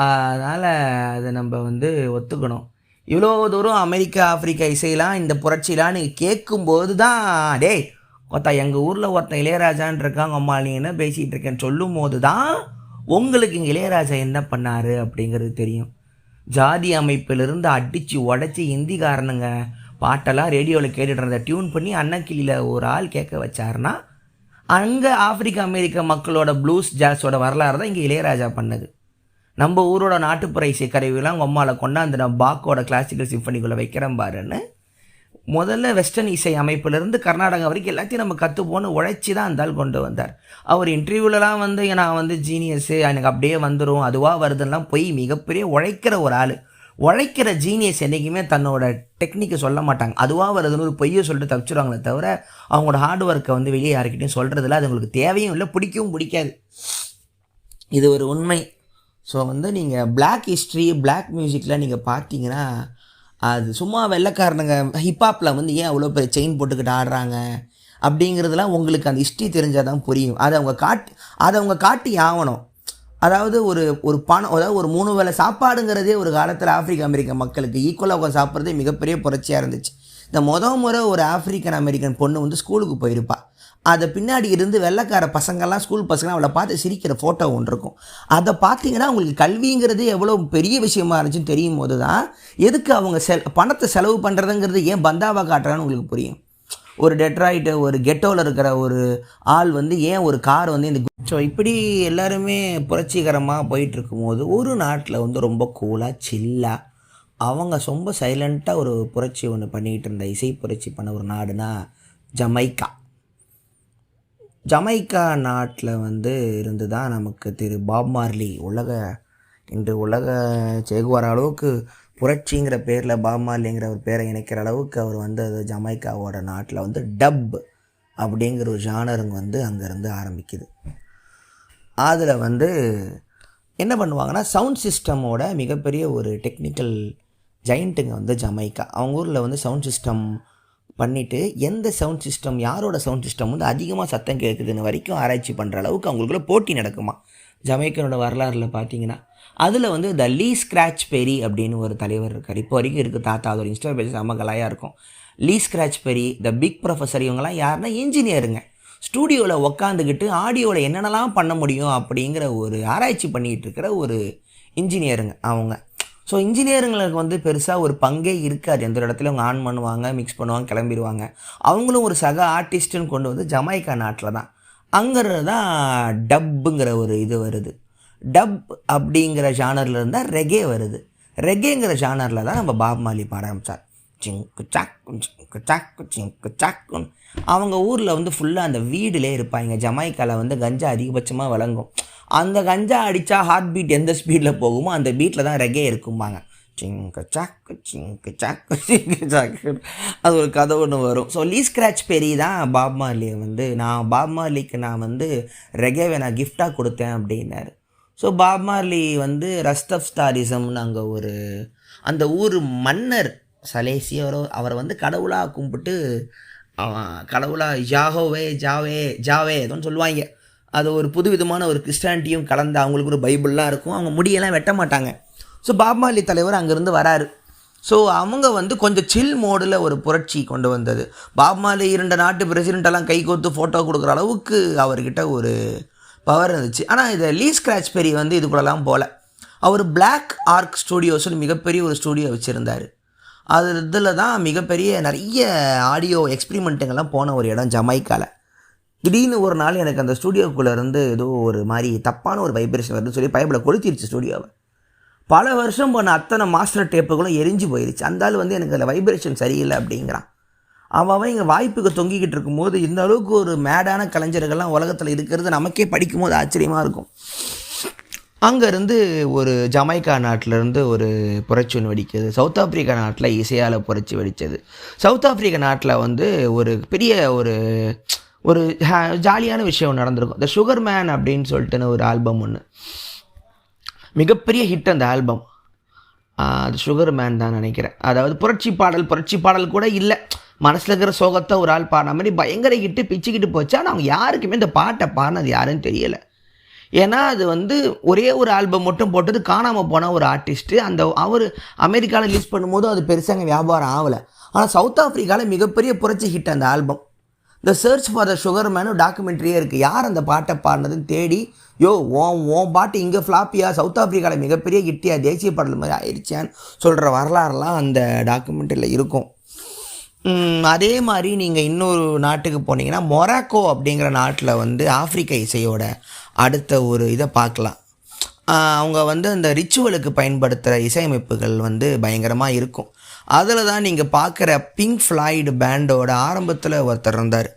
அதனால் அதை நம்ம வந்து ஒத்துக்கணும். இவ்வளோ தூரம் அமெரிக்கா ஆப்பிரிக்கா இசையெல்லாம் இந்த புரட்சியெலாம் நீங்கள் கேட்கும்போது தான் டேய் ஒருத்தா எங்கள் ஊரில் ஒருத்தன் இளையராஜான் இருக்காங்க அம்மா நீ என்ன பேசிகிட்டு இருக்கேன்னு சொல்லும் போது தான் உங்களுக்கு இங்கே இளையராஜா என்ன பண்ணார் அப்படிங்கிறது தெரியும். ஜாதி அமைப்பிலிருந்து அடித்து உடச்சி ஹிந்திக்காரனுங்க பாட்டெல்லாம் ரேடியோவில் கேட்டுட்டு டியூன் பண்ணி அன்னக்கிளியில் ஒரு ஆள் கேட்க வச்சாருன்னா அங்கே ஆப்பிரிக்கா அமெரிக்க மக்களோட ப்ளூஸ் ஜாஸோட வரலாறு தான் இங்கே இளையராஜா பண்ணது. நம்ம ஊரோட நாட்டுப்புற இசை கருவிலாம் உங்கள் அம்மாவில் கொண்டாந்து நான் பாக்கோட கிளாசிக்கல் சிம்பனிக்குள்ளே வைக்கிறேன் பாருன்னு முதல்ல வெஸ்டர்ன் இசை அமைப்பிலிருந்து கர்நாடகா வரைக்கும் எல்லாத்தையும் நம்ம கற்றுப்போன்னு உழைச்சி தான் அந்த ஆள் கொண்டு வந்தார். அவர் இன்டர்வியூலலாம் வந்து நான் வந்து ஜீனியஸு எனக்கு அப்படியே வந்துடும் அதுவாக வருதுன்னெலாம் போய் மிகப்பெரிய உழைக்கிற ஒரு ஆள். உழைக்கிற ஜீனியஸ் என்றைக்குமே தன்னோட டெக்னிக்கை சொல்ல மாட்டாங்க. அதுவாக வருதுன்னு ஒரு பொய்யை சொல்லிட்டு தப்பிச்சிடுவாங்களே தவிர அவங்களோட ஹார்ட் ஒர்க்கை வந்து வெளியே யாருக்கிட்டையும் சொல்கிறதில்ல. அது உங்களுக்கு தேவையும் இல்லை, பிடிக்கவும் பிடிக்காது. இது ஒரு உண்மை. ஸோ வந்து நீங்கள் பிளாக் ஹிஸ்ட்ரி பிளாக் மியூசிக்கில் நீங்கள் பார்த்தீங்கன்னா அது சும்மா வெள்ளைக்காரனுங்க ஹிப்ஹாப்பில் வந்து ஏன் அவ்வளோ பெரிய செயின் போட்டுக்கிட்டு ஆடுறாங்க அப்படிங்கிறதுலாம் உங்களுக்கு அந்த ஹிஸ்ட்ரி தெரிஞ்சால் தான் புரியும். அதை அவங்க காட்டி ஆகணும். அதாவது ஒரு பணம், அதாவது ஒரு 3 வேளை சாப்பாடுங்கிறதே ஒரு காலத்தில் ஆப்பிரிக்க அமெரிக்க மக்களுக்கு ஈக்குவலாக உட்காந்து சாப்பிட்றதே மிகப்பெரிய புரட்சியாக இருந்துச்சு. இந்த முறை ஒரு ஆப்பிரிக்கன் அமெரிக்கன் பொண்ணு வந்து ஸ்கூலுக்கு போயிருப்பா. அதை பின்னாடி இருந்து வெள்ளைக்கார பசங்கள்லாம் ஸ்கூல் பசங்களாம் அவளை பார்த்து சிரிக்கிற ஃபோட்டோ ஒன்று இருக்கும். அதை பார்த்தீங்கன்னா உங்களுக்கு கல்விங்கிறது எவ்வளோ பெரிய விஷயமா இருந்துச்சுன்னு தெரியும் போது தான் எதுக்கு அவங்க பணத்தை செலவு பண்ணுறதுங்கிறது ஏன் பந்தாவாக காட்டுறான்னு உங்களுக்கு புரியும். ஒரு டெட்ராய்ட்டு ஒரு கெட்டோவில் இருக்கிற ஒரு ஆள் வந்து ஏன் ஒரு கார் வந்து இந்த ஸோ இப்படி எல்லாருமே புரட்சிகரமாக போயிட்டுருக்கும் போது ஒரு நாட்டில் வந்து ரொம்ப கூலாக சில்லாக அவங்க ரொம்ப சைலண்ட்டாக ஒரு புரட்சி ஒன்று பண்ணிக்கிட்டு இருந்த இசை புரட்சி பண்ண ஒரு நாடுனா ஜமைக்கா. ஜமைக்கா நாட்டில் வந்து இருந்து தான் நமக்கு திரு பாப் மார்லி இன்று உலக சேகுவார அளவுக்கு புரட்சிங்கிற பேரில் பாப் மார்லிங்கிற ஒரு பேரை இணைக்கிற அளவுக்கு அவர் வந்து அது ஜமைக்காவோட நாட்டில் வந்து டப் அப்படிங்கிற ஒரு ஜானருங்க வந்து அங்கேருந்து ஆரம்பிக்குது. அதில் வந்து என்ன பண்ணுவாங்கன்னா சவுண்ட் சிஸ்டமோட மிகப்பெரிய ஒரு டெக்னிக்கல் ஜெயிண்ட்டுங்க வந்து ஜமைக்கா. அவங்க ஊரில் வந்து சவுண்ட் சிஸ்டம் பண்ணிவிட்டு எந்த சவுண்ட் சிஸ்டம் யாரோட சவுண்ட் சிஸ்டம் வந்து அதிகமாக சத்தம் கேட்குதுன்னு வரைக்கும் ஆராய்ச்சி பண்ணுற அளவுக்கு அவங்களுக்குள்ள போட்டி நடக்குமா. ஜமைக்கனோட வரலாறில் பார்த்தீங்கன்னா அதில் வந்து த லீ ஸ்க்ராட்ச் பெரி அப்படின்னு ஒரு தலைவர் இருக்கார். இப்போ வரைக்கும் இருக்குது. தாத்தா அது ஒரு இன்ஸ்டா பேஜ் செம்ம கலாயாக இருக்கும். Lee Scratch Perry, the big professor, இவங்கெல்லாம் யாருன்னா இன்ஜினியருங்க. ஸ்டூடியோவில் உக்காந்துக்கிட்டு ஆடியோவில் என்னென்னலாம் பண்ண முடியும் அப்படிங்கிற ஒரு ஆராய்ச்சி பண்ணிகிட்டு இருக்கிற ஒரு இன்ஜினியருங்க அவங்க. ஸோ இன்ஜினியருங்களுக்கு வந்து பெருசாக ஒரு பங்கே இருக்காது. எந்த இடத்துல அவங்க ஆன் பண்ணுவாங்க, மிக்ஸ் பண்ணுவாங்க, கிளம்பிடுவாங்க. அவங்களும் ஒரு சக ஆர்டிஸ்ட்டுன்னு கொண்டு வந்து ஜமைக்கா நாட்டில் தான் அங்கிறது தான் டப்புங்கிற ஒரு இது வருது. டப் அப்படிங்கிற ஜானரில் இருந்தால் ரெகே வருது. ரெகேங்கிற ஜானரில் தான் நம்ம பாப் மார்லி பாட ஆரம்பித்தார். சிங்கு சாக்கு சிங்கு சாக்கு சிங்கு சாக்குன்னு அவங்க ஊரில் வந்து ஃபுல்லாக அந்த வீடுலே இருப்பாங்க. ஜமைக்காவில் வந்து கஞ்சா அதிகபட்சமாக வழங்கும். அந்த கஞ்சா அடித்தா ஹார்ட் பீட் எந்த ஸ்பீடில் போகுமோ அந்த பீட்டில் தான் ரெகே இருக்கும்பாங்க. சிங்கு சாக்கு சிங்கு சாக்கு சிங்கு சாக்கு அது ஒரு கதை ஒன்று வரும். ஸோ லீ ஸ்க்ராட்ச் பெரி தான் பாப் மார்லியை வந்து பாப் மார்லிக்கு நான் வந்து ரெகேவை நான் கிஃப்டாக கொடுத்தேன் அப்படின்னாரு. ஸோ பாப் மார்லி வந்து ரஸ்தப்ஸ்தாரிசம்னு அங்கே அந்த ஊர் மன்னர் சலேசி அவரை வந்து கடவுளாக கும்பிட்டு கடவுளாக ஜாவே ஏதோன்னு சொல்லுவாங்க. அது ஒரு புது விதமான ஒரு கிறிஸ்டானிட்டியும் கலந்து அவங்களுக்கு ஒரு பைபிள்லாம் இருக்கும். அவங்க முடியெல்லாம் வெட்ட மாட்டாங்க. ஸோ பாப் மார்லி தலைவர் அங்கேருந்து வராரு. ஸோ அவங்க வந்து கொஞ்சம் சில் மோடில் ஒரு புரட்சி கொண்டு வந்தது. பாப் மார்லி 2 நாட்டு பிரசிடெண்ட்டெல்லாம் கை கோத்து ஃபோட்டோ கொடுக்குற அளவுக்கு அவர்கிட்ட ஒரு பவர் இருந்துச்சு. ஆனால் இதை லீ ஸ்க்ராட்ச் பெரி வந்து இதுக்குள்ளெல்லாம் போகல. அவர் பிளாக் ஆர்க் ஸ்டூடியோஸ்னு மிகப்பெரிய ஒரு ஸ்டூடியோ வச்சுருந்தார். இதில் தான் மிகப்பெரிய நிறைய ஆடியோ எக்ஸ்பிரிமெண்ட்டுங்கெல்லாம் போன ஒரு இடம் ஜமைக்காவில். திடீர்னு ஒரு நாள் எனக்கு அந்த ஸ்டூடியோக்குள்ளே இருந்து ஏதோ ஒரு மாதிரி தப்பான ஒரு வைப்ரேஷன் வருதுன்னு சொல்லி பைப்பில் கொளுத்திருச்சு ஸ்டூடியோவை. பல வருஷம் போன அத்தனை மாஸ்டர் டேப்புகளும் எரிஞ்சு போயிடுச்சு. அந்த ஆள் வந்து எனக்கு அதில் வைப்ரேஷன் சரியில்லை அப்படிங்கிறான். அவன் இங்கே வாய்ப்புக்கு தொங்கிக்கிட்டு இருக்கும்போது இந்த அளவுக்கு ஒரு மேடான கலைஞர்கள்லாம் உலகத்தில் இருக்கிறது நமக்கே படிக்கும் போது ஆச்சரியமாக இருக்கும். அங்கேருந்து ஒரு ஜமைக்கா நாட்டிலேருந்து ஒரு புரட்சி ஒன்று வெடிக்குது. சவுத் ஆஃப்ரிக்கா நாட்டில் இசையால் புரட்சி வெடித்தது. சவுத் ஆஃப்ரிக்கா நாட்டில் வந்து ஒரு பெரிய ஒரு ஜாலியான விஷயம் நடந்திருக்கும். த சுகர் மேன் அப்படின்னு சொல்லிட்டுன்னு ஒரு ஆல்பம் ஒன்று மிகப்பெரிய ஹிட். அந்த ஆல்பம் அது சுகர் மேன் தான் நினைக்கிறேன். அதாவது புரட்சி பாடல் கூட இல்லை, மனசில் இருக்கிற சோகத்தை ஒரு ஆள் பாடின மாதிரி பயங்கர ஹிட்டு பிச்சுக்கிட்டு போச்சு. ஆனால் அவங்க யாருக்குமே இந்த பாட்டை பாடினது யாருன்னு தெரியலை. ஏன்னா அது வந்து ஒரே ஒரு ஆல்பம் மட்டும் போட்டது காணாமல் போன ஒரு ஆர்டிஸ்ட்டு. அவர் அமெரிக்காவில் ரிலீஸ் பண்ணும்போது அது பெருசாக வியாபாரம் ஆகலை. ஆனால் சவுத் ஆஃப்ரிக்காவில் மிகப்பெரிய புரட்சி ஹிட் அந்த album. The search for the sugar man டாக்குமெண்ட்ரியே இருக்குது. யார் அந்த பாட்டை பாடினதுன்னு தேடி ஓன் பாட்டு இங்கே ஃப்ளாப்பியா சவுத் ஆஃப்ரிக்காவில் மிகப்பெரிய ஹிட்டியா தேசிய பாடல் மாதிரி ஆயிடுச்சான்னு சொல்கிற வரலாறுலாம் அந்த டாக்குமெண்ட்ரியில் இருக்கும். அதே மாதிரி நீங்கள் இன்னொரு நாட்டுக்கு போனீங்கன்னா மொராக்கோ அப்படிங்கிற நாட்டில் வந்து ஆப்பிரிக்க இசையோட அடுத்த ஒரு இதை பார்க்கலாம். அவங்க வந்து அந்த ரிச்சுவலுக்கு பயன்படுத்துகிற இசையமைப்புகள் வந்து பயங்கரமாக இருக்கும். அதில் தான் நீங்கள் பார்க்குற பிங்க் ஃப்ளாய்டு பேண்டோட ஆரம்பத்தில் ஒருத்தர் இருந்தார்.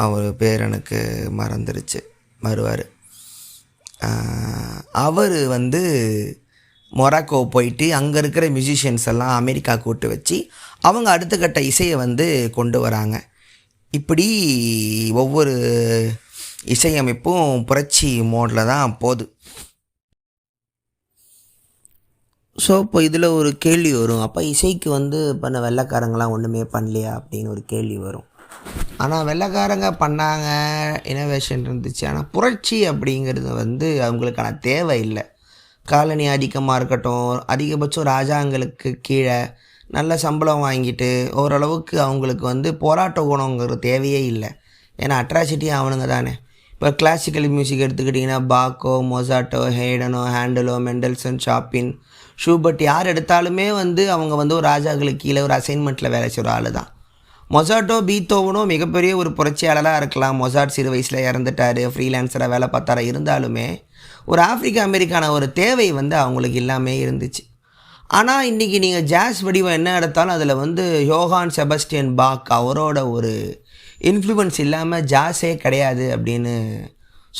அவர் பேர் எனக்கு மறந்துருச்சு, வருவார். அவர் வந்து மொராக்கோ போயிட்டு அங்கே இருக்கிற மியூசிஷியன்ஸ் எல்லாம் அமெரிக்கா கூட்டு வச்சு அவங்க அடுத்த கட்ட இசையை வந்து கொண்டு வராங்க. இப்படி ஒவ்வொரு இசையமைப்பும் புரட்சி மோடில் தான் போகுது. ஸோ இப்போ இதில் ஒரு கேள்வி வரும், அப்போ இசைக்கு வந்து பண்ண வெள்ளைக்காரங்களாம் ஒன்றுமே பண்ணலையா அப்படின்னு ஒரு கேள்வி வரும். ஆனால் வெள்ளைக்காரங்க பண்ணாங்க, இனோவேஷன் இருந்துச்சு. ஆனால் புரட்சி அப்படிங்கிறது வந்து அவங்களுக்கான தேவை இல்லை. காலனி ஆதிக்கமாக இருக்கட்டும், அதிகபட்சம் ராஜாங்களுக்கு கீழே நல்ல சம்பளம் வாங்கிட்டு ஓரளவுக்கு அவங்களுக்கு வந்து போராட்ட குணங்கிற தேவையே இல்லை. ஏன்னா அட்ராசிட்டி அவனுங்க தானே. இப்போ கிளாசிக்கல் மியூசிக் எடுத்துக்கிட்டிங்கன்னா பாக்கோ, மொசாட்டோ, ஹேடனோ, ஹேண்டலோ, மெண்டல்சன், ஷாப்பின், ஷூபர்ட் யார் எடுத்தாலுமே வந்து அவங்க வந்து ஒரு ராஜாக்களுக்கு கீழே ஒரு அசைன்மெண்ட்டில் வேலை செய்கிற ஆள் தான். மொசாட்டோ, பீத்தோவனோ மிகப்பெரிய ஒரு புரட்சியாளராக இருக்கலாம். மொசாட் சிறு வயசில் இறந்துட்டார், ஃப்ரீலான்ஸராக வேலை பார்த்தாரா, இருந்தாலுமே ஒரு ஆப்பிரிக்க அமெரிக்கான ஒரு தேவை வந்து அவங்களுக்கு எல்லாமே இருந்துச்சு. ஆனால் இன்றைக்கி நீங்கள் ஜாஸ் வடிவம் என்ன எடுத்தாலும் அதில் வந்து யோகான் செபஸ்டியன் பாக் அவரோட ஒரு இன்ஃப்ளூயன்ஸ் இல்லாமல் ஜாஸே கிடையாது அப்படின்னு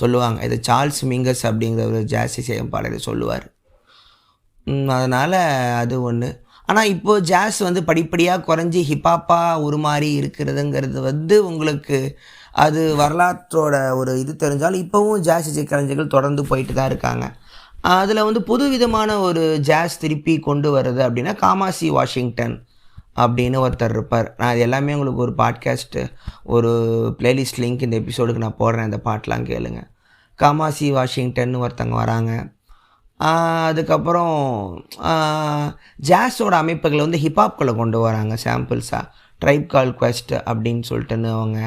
சொல்லுவாங்க. இது சார்ல்ஸ் மிங்கஸ் அப்படிங்கிற ஒரு ஜாஸ் இசையமைப்பாளர் சொல்லுவார். அதனால் அது ஒன்று. ஆனால் இப்போது ஜாஸ் வந்து படிப்படியாக குறைஞ்சி ஹிப்பாப்பாக உருமாறி இருக்கிறதுங்கிறது வந்து உங்களுக்கு அது வரலாற்றோட ஒரு இது தெரிஞ்சாலும் இப்போவும் ஜாஸ் இசை கலைஞர்கள் தொடர்ந்து போயிட்டு தான் இருக்காங்க. அதில் வந்து புது விதமான ஒரு ஜாஸ் திருப்பி கொண்டு வருது அப்படின்னா காமாசி வாஷிங்டன் அப்படின்னு ஒருத்தர் இருப்பார். நான் இது எல்லாமே உங்களுக்கு ஒரு பாட்காஸ்ட்டு, ஒரு பிளேலிஸ்ட் லிங்க் இந்த எபிசோடுக்கு நான் போடுறேன், இந்த பாட்டெலாம் கேளுங்க. காமாசி வாஷிங்டன் ஒருத்தங்க வராங்க. அதுக்கப்புறம் ஜாஸோட அமைப்புகளை வந்து ஹிப்ஹாப்குள்ளே கொண்டு வராங்க சாம்பிள்ஸாக. ட்ரைப் கால் குவெஸ்ட் அப்படின்னு சொல்லிட்டுன்னு அவங்க,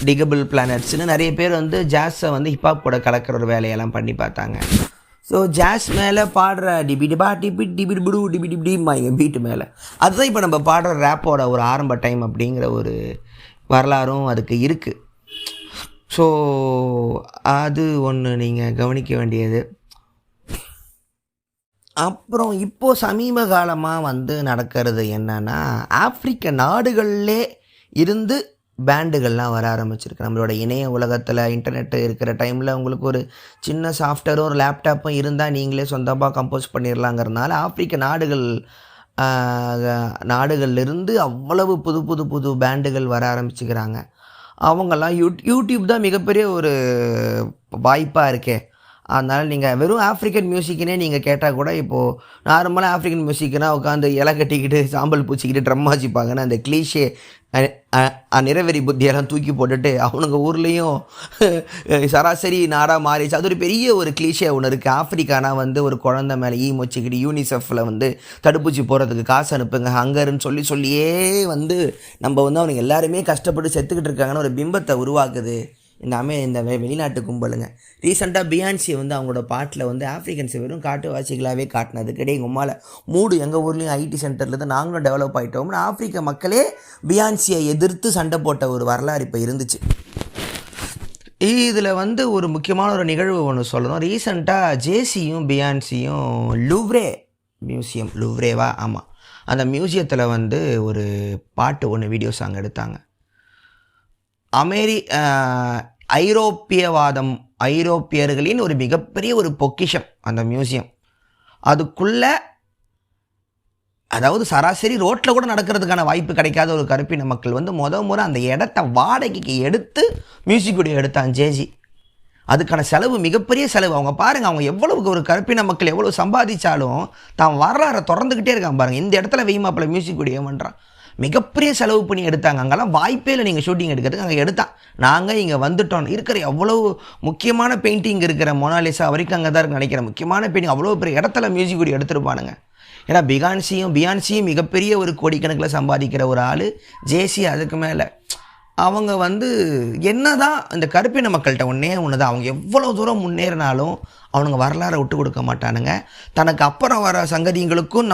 டிகபிள் பிளானட்ஸ்னு நிறைய பேர் வந்து ஜாஸை வந்து ஹிப்ஹாப் கூட கலக்கிற ஒரு வேலையெல்லாம் பண்ணி பார்த்தாங்க. ஸோ ஜாஸ் மேலே பாடுற டிபிடிபா டிபிடிபிடு டிபிடிபிடிமாங்க பீட்டு மேலே, அதுதான் இப்போ நம்ம பாடுற ரேப்போட ஒரு ஆரம்ப டைம் அப்படிங்கிற ஒரு வரலாறும் அதுக்கு இருக்குது. ஸோ அது ஒன்று நீங்கள் கவனிக்க வேண்டியது. அப்புறம் இப்போது சமீப காலமாக வந்து நடக்கிறது என்னென்னா, ஆப்பிரிக்க நாடுகளிலே இருந்து பேண்டுகள்லாம் வர ஆரம்பிச்சிருக்கு. நம்மளோட இணைய உலகத்தில் இன்டர்நெட்டு இருக்கிற டைமில் உங்களுக்கு ஒரு சின்ன சாஃப்ட்வேரும் ஒரு லேப்டாப்பும் இருந்தால் நீங்களே சொந்தமாக கம்போஸ் பண்ணிடலாங்கிறதுனால ஆப்பிரிக்க நாடுகள்லேருந்து அவ்வளவு புது புது புது பேண்டுகள் வர ஆரம்பிச்சுக்கிறாங்க. அவங்கெல்லாம் யூடியூப் தான் மிகப்பெரிய ஒரு வாய்ப்பாக இருக்கே. அதனால் நீங்கள் வெறும் ஆஃப்ரிக்கன் மியூசிக்குனே நீங்கள் கேட்டால் கூட, இப்போது நார்மலாக ஆஃப்ரிக்கன் மியூசிக்குனால் உட்காந்து இலை கட்டிக்கிட்டு சாம்பல் பூச்சிக்கிட்டு ட்ரம் வாசிப்பாங்கன்னு அந்த கிளீஷே நிறவெறி புத்தியெல்லாம் தூக்கி போட்டுட்டு அவனுங்க ஊர்லேயும் சராசரி நாடாக மாறிடுச்சு. அது ஒரு பெரிய ஒரு கிளீஷே ஒன்று இருக்குது. ஆஃப்ரிக்கானா வந்து ஒரு குழந்தை மேலே வச்சுக்கிட்டு யூனிசெஃப்பில் வந்து தடுப்பூசி போகிறதுக்கு காசு அனுப்புங்க ஹங்கர்ன்னு சொல்லியே வந்து நம்ம வந்து அவனுங்க எல்லாருமே கஷ்டப்பட்டு செத்துக்கிட்டு இருக்காங்கன்னு ஒரு பிம்பத்தை உருவாக்குது இந்த வெளிநாட்டு கும்பலுங்க. ரீசெண்டாக பியான்சி வந்து அவங்களோட பாட்டில் வந்து ஆஃப்ரிக்கன்ஸை வெறும் காட்டுவாசிகளாகவே காட்டினது கிடையாது. உம்மால் மூடு எங்கள் ஊர்லேயும் ஐடி சென்டர்லேருந்து நாங்களும் டெவலப் ஆகிட்டோம்னு ஆஃப்ரிக்க மக்களே பியான்சியை எதிர்த்து சண்டை போட்ட ஒரு வரலாறு இப்போ இருந்துச்சு. இதில் வந்து ஒரு முக்கியமான ஒரு நிகழ்வு ஒன்று சொல்லணும். ரீசெண்டாக ஜேசியும் பியான்சியும் லூவ்ரே மியூசியம், லூவ்ரேவா ஆமாம், அந்த மியூசியத்தில் வந்து ஒரு பாட்டு ஒன்று வீடியோ சாங் எடுத்தாங்க. ஐரோப்பியர்களின் ஒரு மிகப்பெரிய ஒரு பொக்கிஷம் அந்த மியூசியம். அதுக்குள்ளே அதாவது சராசரி ரோட்டில் கூட நடக்கிறதுக்கான வாய்ப்பு கிடைக்காத ஒரு கருப்பின மக்கள் வந்து முறை அந்த இடத்த வாடகைக்கு எடுத்து மியூசிக் வீடியோ எடுத்தாங்க ஜேஜி. அதுக்கான செலவு மிகப்பெரிய செலவு. அவங்க பாருங்கள், அவங்க எவ்வளவுக்கு ஒரு கருப்பின மக்கள் எவ்வளோ சம்பாதிச்சாலும் தான் வரலாறை தொடர்ந்துக்கிட்டே இருக்காங்க பாருங்கள். இந்த இடத்துல வெய்மாப்பில் மியூசிக் வீடியோ பண்ணுறான், மிகப்பெரிய செலவு பண்ணி எடுத்தாங்க. அங்கெல்லாம் வாய்ப்பே இல்லை நீங்கள் ஷூட்டிங் எடுக்கிறதுக்கு. அங்கே எடுத்தான், நாங்கள் இங்கே வந்துட்டோம். இருக்கிற எவ்வளோ முக்கியமான பெயிண்டிங் இருக்கிற மொனாலிசா வரைக்கும் அங்கே தான் இருக்குன்னு நினைக்கிறேன். முக்கியமான பெயிண்டிங் அவ்வளோ பெரிய இடத்துல மியூசிக் வீடியோ எடுத்துருப்பானுங்க. ஏன்னா பியான்சியும் மிகப்பெரிய ஒரு கோடிக்கணக்கில் சம்பாதிக்கிற ஒரு ஆள், ஜேசி அதுக்கு மேலே. அவங்க வந்து என்ன தான் இந்த கருப்பின மக்கள்கிட்ட ஒன்று தான், அவங்க எவ்வளோ தூரம் முன்னேறினாலும் அவனுங்க வரலாறை விட்டு கொடுக்க மாட்டானுங்க. தனக்கு அப்புறம் வர சங்கதிகளுக்கும்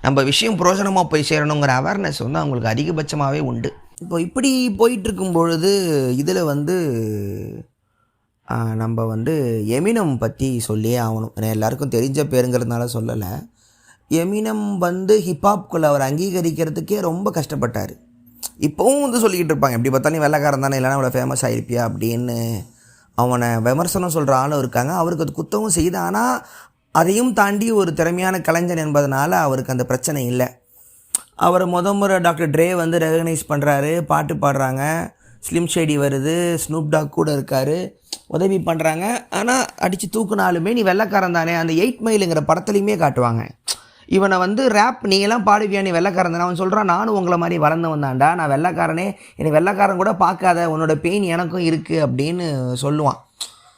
நம்ம விஷயம் பிரோஜனமாக போய் சேரணுங்கிற அவேர்னஸ் வந்து அவங்களுக்கு அதிகபட்சமாகவே உண்டு. இப்போ இப்படி போயிட்டுருக்கும் பொழுது இதில் வந்து நம்ம வந்து எமினம் பற்றி சொல்லியே ஆகணும். ஏன்னா எல்லாருக்கும் தெரிஞ்ச பேருங்கிறதுனால சொல்லலை. எமினம் வந்து ஹிப்ஹாப்குள்ளே அவர் அங்கீகரிக்கிறதுக்கே ரொம்ப கஷ்டப்பட்டார். இப்போவும் வந்து சொல்லிக்கிட்டு இருப்பாங்க, எப்படி பார்த்தாலும் வெள்ளைக்காரன் தானே, இல்லைனா அவ்வளோ ஃபேமஸ் ஆகிருப்பியா அப்படின்னு அவனை விமர்சனம் சொல்கிற ஆளும் இருக்காங்க. அவருக்கு அது குத்தவும் செய்யுது. ஆனால் அதையும் தாண்டி ஒரு திறமையான கலைஞன் என்பதனால அவருக்கு அந்த பிரச்சனை இல்லை. அவர் முறை டாக்டர் ட்ரே வந்து ரெகக்னைஸ் பண்ணுறாரு, பாட்டு பாடுறாங்க, ஸ்லிம் ஷேடி வருது, ஸ்னூப் டாக் கூட இருக்கார், உதவி பண்ணுறாங்க. ஆனால் அடித்து தூக்குனாலுமே நீ வெள்ளைக்காரன் தானே, அந்த 8 மைலுங்கிற படத்துலையுமே காட்டுவாங்க. இவனை வந்து ரேப் நீங்களாம் பாடுவியா, நீ வெள்ளைக்காரன் தானே, அவன் சொல்கிறான் நானும் உங்களை மாதிரி வளர்ந்தவன் தான்டா, நான் வெள்ளைக்காரனே, என்னை வெள்ளைக்காரன் கூட பார்க்காத, உன்னோட பெயின் எனக்கும் இருக்குது அப்படின்னு சொல்லுவான்.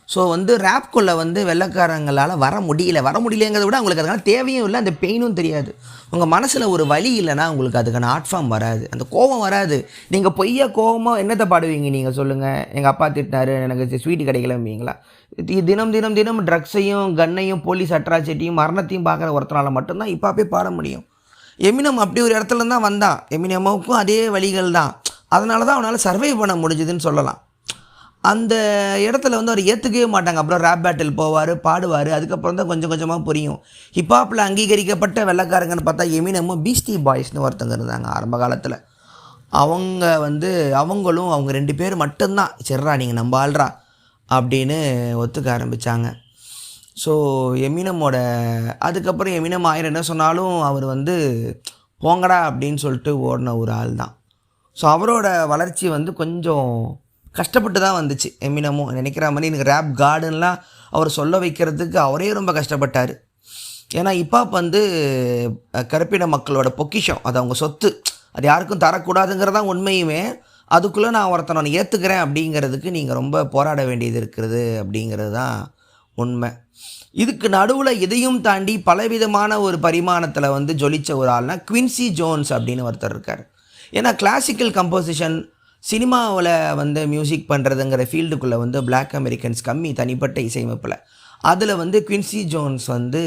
ஸோ வந்து ரேப்குள்ளே வந்து வெள்ளைக்காரங்களால் வர முடியலங்கிறத விட அவங்களுக்கு அதுக்கான தேவையும் இல்லை, அந்த பெயினும் தெரியாது. உங்கள் மனசில் ஒரு வலி இல்லைன்னா உங்களுக்கு அதுக்கான ஆர்ட் ஃபார்ம் வராது, அந்த கோபம் வராது. நீங்கள் பொய்யா கோபமாக என்னத்தை பாடுவீங்க நீங்கள் சொல்லுங்கள்? எங்கள் அப்பா திட்டினாரு, எனக்கு ஸ்வீட்டு கிடைக்கலம்பீங்களா? தினம் தினம் தினம் ட்ரக்ஸையும் கன்னையும் போலீஸ் அட்ராசிட்டியும் மரணத்தையும் பார்க்குற ஒருத்தனால மட்டும்தான் இப்போ பாட முடியும். எமினம் அப்படி ஒரு இடத்துல தான் வந்தான். எமினமுக்கும் அதே வழிகள் தான். அதனால தான் அவனால் சர்வை பண்ண முடிஞ்சுதுன்னு சொல்லலாம். அந்த இடத்துல வந்து அவர் ஏற்றுக்கவே மாட்டாங்க. அப்புறம் ரேப் பேட்டில் போவார், பாடுவார். அதுக்கப்புறம் தான் கொஞ்சம் கொஞ்சமாக புரியும். ஹிப்ஹாப்பில் அங்கீகரிக்கப்பட்ட வெள்ளைக்காரங்கன்னு பார்த்தா எமினமும் பீஸ்டி பாய்ஸ்னு ஒருத்தங்க இருந்தாங்க ஆரம்ப காலத்தில். அவங்க வந்து அவங்களும் அவங்க 2 பேர் மட்டும்தான் சரிடா நீங்கள் நம்ம ஆள்றா அப்படின்னு ஒத்துக்க ஆரம்பித்தாங்க. ஸோ எமினமோட அதுக்கப்புறம் எமினம் 1000 என்ன சொன்னாலும் அவர் வந்து போங்கடா அப்படின்னு சொல்லிட்டு ஓடின ஒரு ஆள் தான். ஸோ அவரோட வளர்ச்சி வந்து கொஞ்சம் கஷ்டப்பட்டு தான் வந்துச்சு. எமினமும் நினைக்கிற மாதிரி எனக்கு ரேப் கார்டுன்னெலாம் அவர் சொல்ல வைக்கிறதுக்கு அவரே ரொம்ப கஷ்டப்பட்டார். ஏன்னா ஹிப்ஹாப் வந்து கருப்பின மக்களோட பொக்கிஷம், அது அவங்க சொத்து, அது யாருக்கும் தரக்கூடாதுங்கிறதான் உண்மையுமே. அதுக்குள்ளே நான் ஒருத்தனை ஏற்றுக்கிறேன் அப்படிங்கிறதுக்கு நீங்கள் ரொம்ப போராட வேண்டியது இருக்கிறது அப்படிங்கிறது தான் உண்மை. இதுக்கு நடுவில் இதையும் தாண்டி பலவிதமான ஒரு பரிமாணத்தில் வந்து ஜொலித்த ஒரு ஆள்னா குவின்சி ஜோன்ஸ் அப்படின்னு ஒருத்தர் இருக்கார். ஏன்னா கிளாசிக்கல் கம்போசிஷன் சினிமாவில் வந்து மியூசிக் பண்ணுறதுங்கிற ஃபீல்டுக்குள்ளே வந்து பிளாக் அமெரிக்கன்ஸ் கம்மி தனிப்பட்ட இசையமைப்பில். அதில் வந்து குவின்சி ஜோன்ஸ் வந்து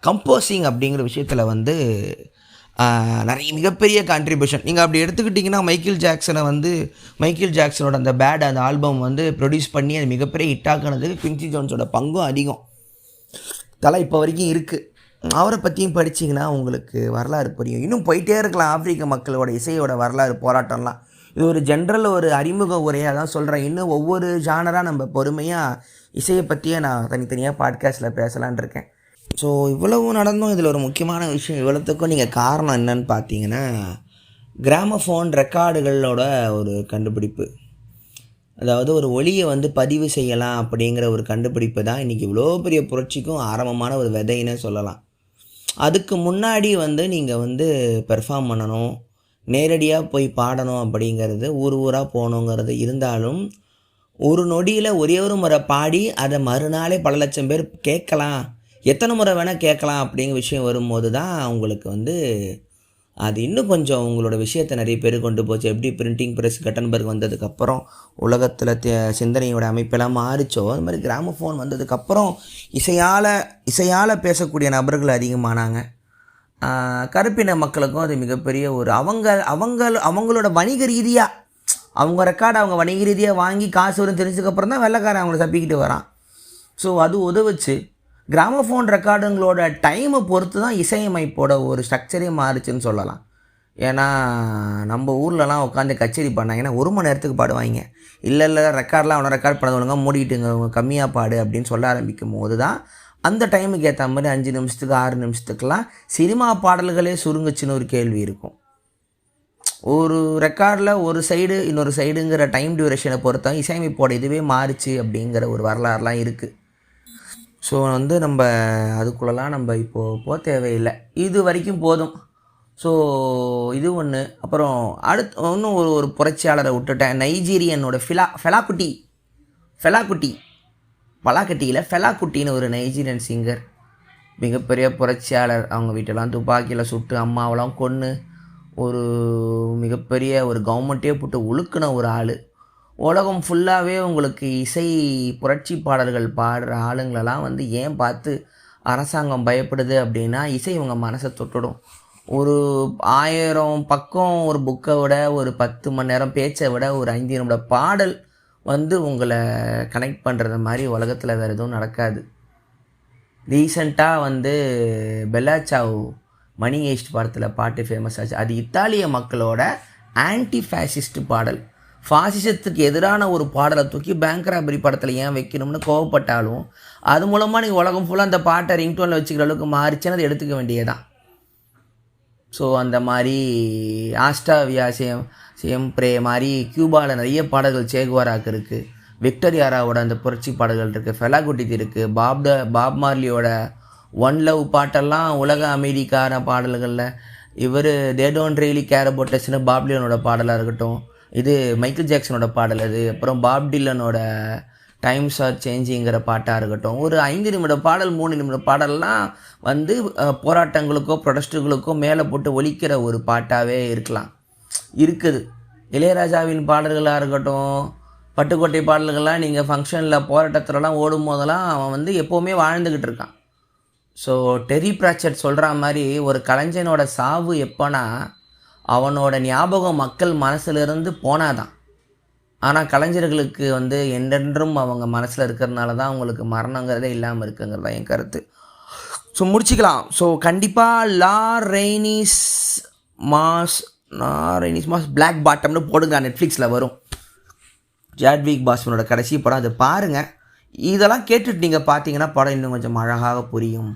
கம்போசிங் அப்படிங்கிற விஷயத்தில் வந்து நிறைய மிகப்பெரிய கான்ட்ரிபியூஷன். நீங்கள் அப்படி எடுத்துக்கிட்டிங்கன்னா மைக்கேல் ஜாக்சனோட அந்த பேட் அந்த ஆல்பம் வந்து ப்ரொடியூஸ் பண்ணி அது மிகப்பெரிய ஹிட்டாக்குனதுக்கு குவின்சி ஜோன்ஸோட பங்கும் அதிகம். இதெல்லாம் இப்போ வரைக்கும் இருக்குது. அவரை பற்றியும் படிச்சிங்கன்னா உங்களுக்கு வரலாறு புரியும். இன்னும் போயிட்டே இருக்கலாம். ஆப்பிரிக்க மக்களோட இசையோட வரலாறு போராட்டம்லாம் இது ஒரு ஜென்ரல் ஒரு அறிமுக உரையாக தான் சொல்கிறேன். இன்னும் ஒவ்வொரு ஜானராக நம்ம பொறுமையாக இசையை பற்றியே நான் தனித்தனியாக பாட்காஸ்ட்டில் பேசலான் இருக்கேன். ஸோ இவ்வளவு நடந்தும் இதில் ஒரு முக்கியமான விஷயம், இவ்வளோத்துக்கும் நீங்கள் காரணம் என்னன்னு பார்த்தீங்கன்னா கிராமஃபோன் ரெக்கார்டுகளோட ஒரு கண்டுபிடிப்பு. அதாவது ஒரு ஒலியை வந்து பதிவு செய்யலாம் அப்படிங்கிற ஒரு கண்டுபிடிப்பு தான் இன்றைக்கி இவ்வளோ பெரிய புரட்சிக்கும் ஆரம்பமான ஒரு விதைன்னு சொல்லலாம். அதுக்கு முன்னாடி வந்து நீங்கள் வந்து பெர்ஃபார்ம் பண்ணணும், நேரடியாக போய் பாடணும் அப்படிங்கிறது ஊராக போகணுங்கிறது இருந்தாலும் ஒரு நொடியில் ஒரே ஒரு முறை பாடி அதை மறுநாளே பல லட்சம் பேர் கேட்கலாம், எத்தனை முறை வேணால் கேட்கலாம் அப்படிங்கிற விஷயம் வரும்போது தான் உங்களுக்கு வந்து அது இன்னும் கொஞ்சம் உங்களோட விஷயத்தை நிறைய பேர் கொண்டு போச்சு. எப்படி பிரிண்டிங் ப்ரெஸ் கட்டன்பர்க் வந்ததுக்கப்புறம் உலகத்தில் சிந்தனையோட அமைப்பெல்லாம் மாறிச்சோ, அது மாதிரி கிராமஃபோன் வந்ததுக்கப்புறம் இசையால் பேசக்கூடிய நபர்கள் அதிகமானாங்க. கருப்பின மக்களுக்கும் அது மிகப்பெரிய ஒரு அவங்களோட வணிக ரீதியாக அவங்க ரெக்கார்டை அவங்க வணிக ரீதியாக வாங்கி காசு வரும் தெரிஞ்சதுக்கப்புறம் தான் வெள்ளைக்காரன் அவங்கள தப்பிக்கிட்டு வரான். ஸோ அது உதவுச்சு. கிராமஃபோன் ரெக்கார்டுங்களோட டைமை பொறுத்து தான் இசையமைப்போட ஒரு ஸ்ட்ரக்சரே மாறுச்சுன்னு சொல்லலாம். ஏன்னா நம்ம ஊர்லலாம் உட்காந்து கச்சேரி பண்ணாங்கன்னா 1 மணி நேரத்துக்கு பாடுவாங்க. இல்லை ரெக்கார்ட்லாம் அவனை ரெக்கார்ட் பண்ணவங்க மூடிட்டுங்க கம்மியாக பாடு அப்படின்னு சொல்ல ஆரம்பிக்கும் போது தான் அந்த டைமுக்கு ஏற்ற மாதிரி 5 நிமிஷத்துக்கு 6 நிமிஷத்துக்கெலாம் சினிமா பாடல்களே சுருங்குச்சுன்னு ஒரு கேள்வி இருக்கும். ஒரு ரெக்கார்டில் ஒரு சைடு இன்னொரு சைடுங்கிற டைம் டியூரேஷனை பொறுத்தா இசையமைப்போட இதுவே மாறுச்சு அப்படிங்கிற ஒரு வரலாறுலாம் இருக்குது. ஸோ வந்து நம்ம அதுக்குள்ளெல்லாம் நம்ம இப்போது தேவையில்லை, இது வரைக்கும் போதும். ஸோ இது ஒன்று. அப்புறம் இன்னும் ஒரு புரட்சியாளரை விட்டுட்டேன். நைஜீரியனோட ஃபெலாக்குட்டின்னு ஒரு நைஜீரியன் சிங்கர், மிகப்பெரிய புரட்சியாளர். அவங்க வீட்டெல்லாம் துப்பாக்கியில் சுட்டு அம்மாவெல்லாம் கொன்று ஒரு மிகப்பெரிய ஒரு கவர்மெண்ட்டே போட்டு உழுக்கின ஒரு ஆள். உலகம் ஃபுல்லாகவே உங்களுக்கு இசை புரட்சி பாடல்கள் பாடுற ஆளுங்களெல்லாம் வந்து ஏன் பார்த்து அரசாங்கம் பயப்படுது அப்படின்னா இசை இவங்க மனசை தொட்டுடும். ஒரு 1000 பக்கம் ஒரு புக்கை விட ஒரு 10 மணி நேரம் பேச்சை விட ஒரு 5 நிமிட பாடல் வந்து உங்களை கனெக்ட் பண்ணுறது மாதிரி உலகத்தில் வேறு எதுவும் நடக்காது. ரீசண்டாக வந்து பெல்லா சாவ் மணி ஹெய்ஸ்ட் படத்தில் பாட்டு ஃபேமஸ் ஆச்சு. அது இத்தாலிய மக்களோட ஆன்டி ஃபேசிஸ்ட் பாடல். ஃபாசிசத்துக்கு எதிரான ஒரு பாடலை தூக்கி பேங்க் ராபரி படத்தில் ஏன் வைக்கணும்னு கோவப்பட்டாலும் அது மூலமாக நீங்கள் உலகம் ஃபுல்லாக அந்த பாட்டை ரிங்டோனில் வச்சுக்கிற அளவுக்கு மாறிச்சுன்னு அதை எடுத்துக்க வேண்டியதான். ஸோ அந்த மாதிரி ஆஸ்டாவியா சியம்ப்ரே மாதிரி கியூபாவில் நிறைய பாடல்கள் சேகுவாராக்கு இருக்குது. விக்டர் யாராவோட அந்த புரட்சி பாடல்கள் இருக்குது. ஃபெலாகுட்டித் இருக்குது. பாப் மார்லியோட ஒன் லவ் பாட்டெல்லாம் உலக அமைதிக்கான பாடல்களில் they don't really care about அஸ்னு பாப் டிலனோட பாடலாக இருக்கட்டும். இது மைக்கேல் ஜாக்சனோட பாடல். அது அப்புறம் பாப் டிலனோட டைம்ஸ் ஆர் சேஞ்சிங்கிற பாட்டாக இருக்கட்டும். ஒரு 5 நிமிட பாடல் 3 நிமிட பாடல்லாம் வந்து போராட்டங்களுக்கோ ப்ரொடெஸ்ட்டுகளுக்கோ மேலே போட்டு ஒலிக்கிற ஒரு பாட்டாகவே இருக்குது. இளையராஜாவின் பாடல்களாக இருக்கட்டும், பட்டுக்கோட்டை பாடல்கள்லாம் நீங்கள் ஃபங்க்ஷனில் போராட்டத்துலலாம் ஓடும் போதெல்லாம் அவன் வந்து எப்போவுமே வாழ்ந்துக்கிட்டு இருக்கான். ஸோ டெரி பிராச்சட் சொல்கிற மாதிரி ஒரு கலைஞனோட சாவு எப்போனா அவனோட ஞாபகம் மக்கள் மனசிலிருந்து போனாதான். ஆனால் கலைஞர்களுக்கு வந்து என்றென்றும் அவங்க மனசில் இருக்கிறதுனால தான் அவங்களுக்கு மரணங்கிறதே இல்லாமல் இருக்குங்கிறது தான் என் கருத்து. ஸோ முடிச்சிக்கலாம். ஸோ கண்டிப்பாக லா ரெய்னிஸ் மாஸ் பிளாக் பாட்டம்னு போடுங்க, நெட்ஃப்ளிக்ஸில் வரும். ஜாட்விக் பாஸ்மனோட கடைசி படம், அது பாருங்கள். இதெல்லாம் கேட்டுட்டு நீங்கள் பார்த்தீங்கன்னா படம் இன்னும் கொஞ்சம் அழகாக புரியும்.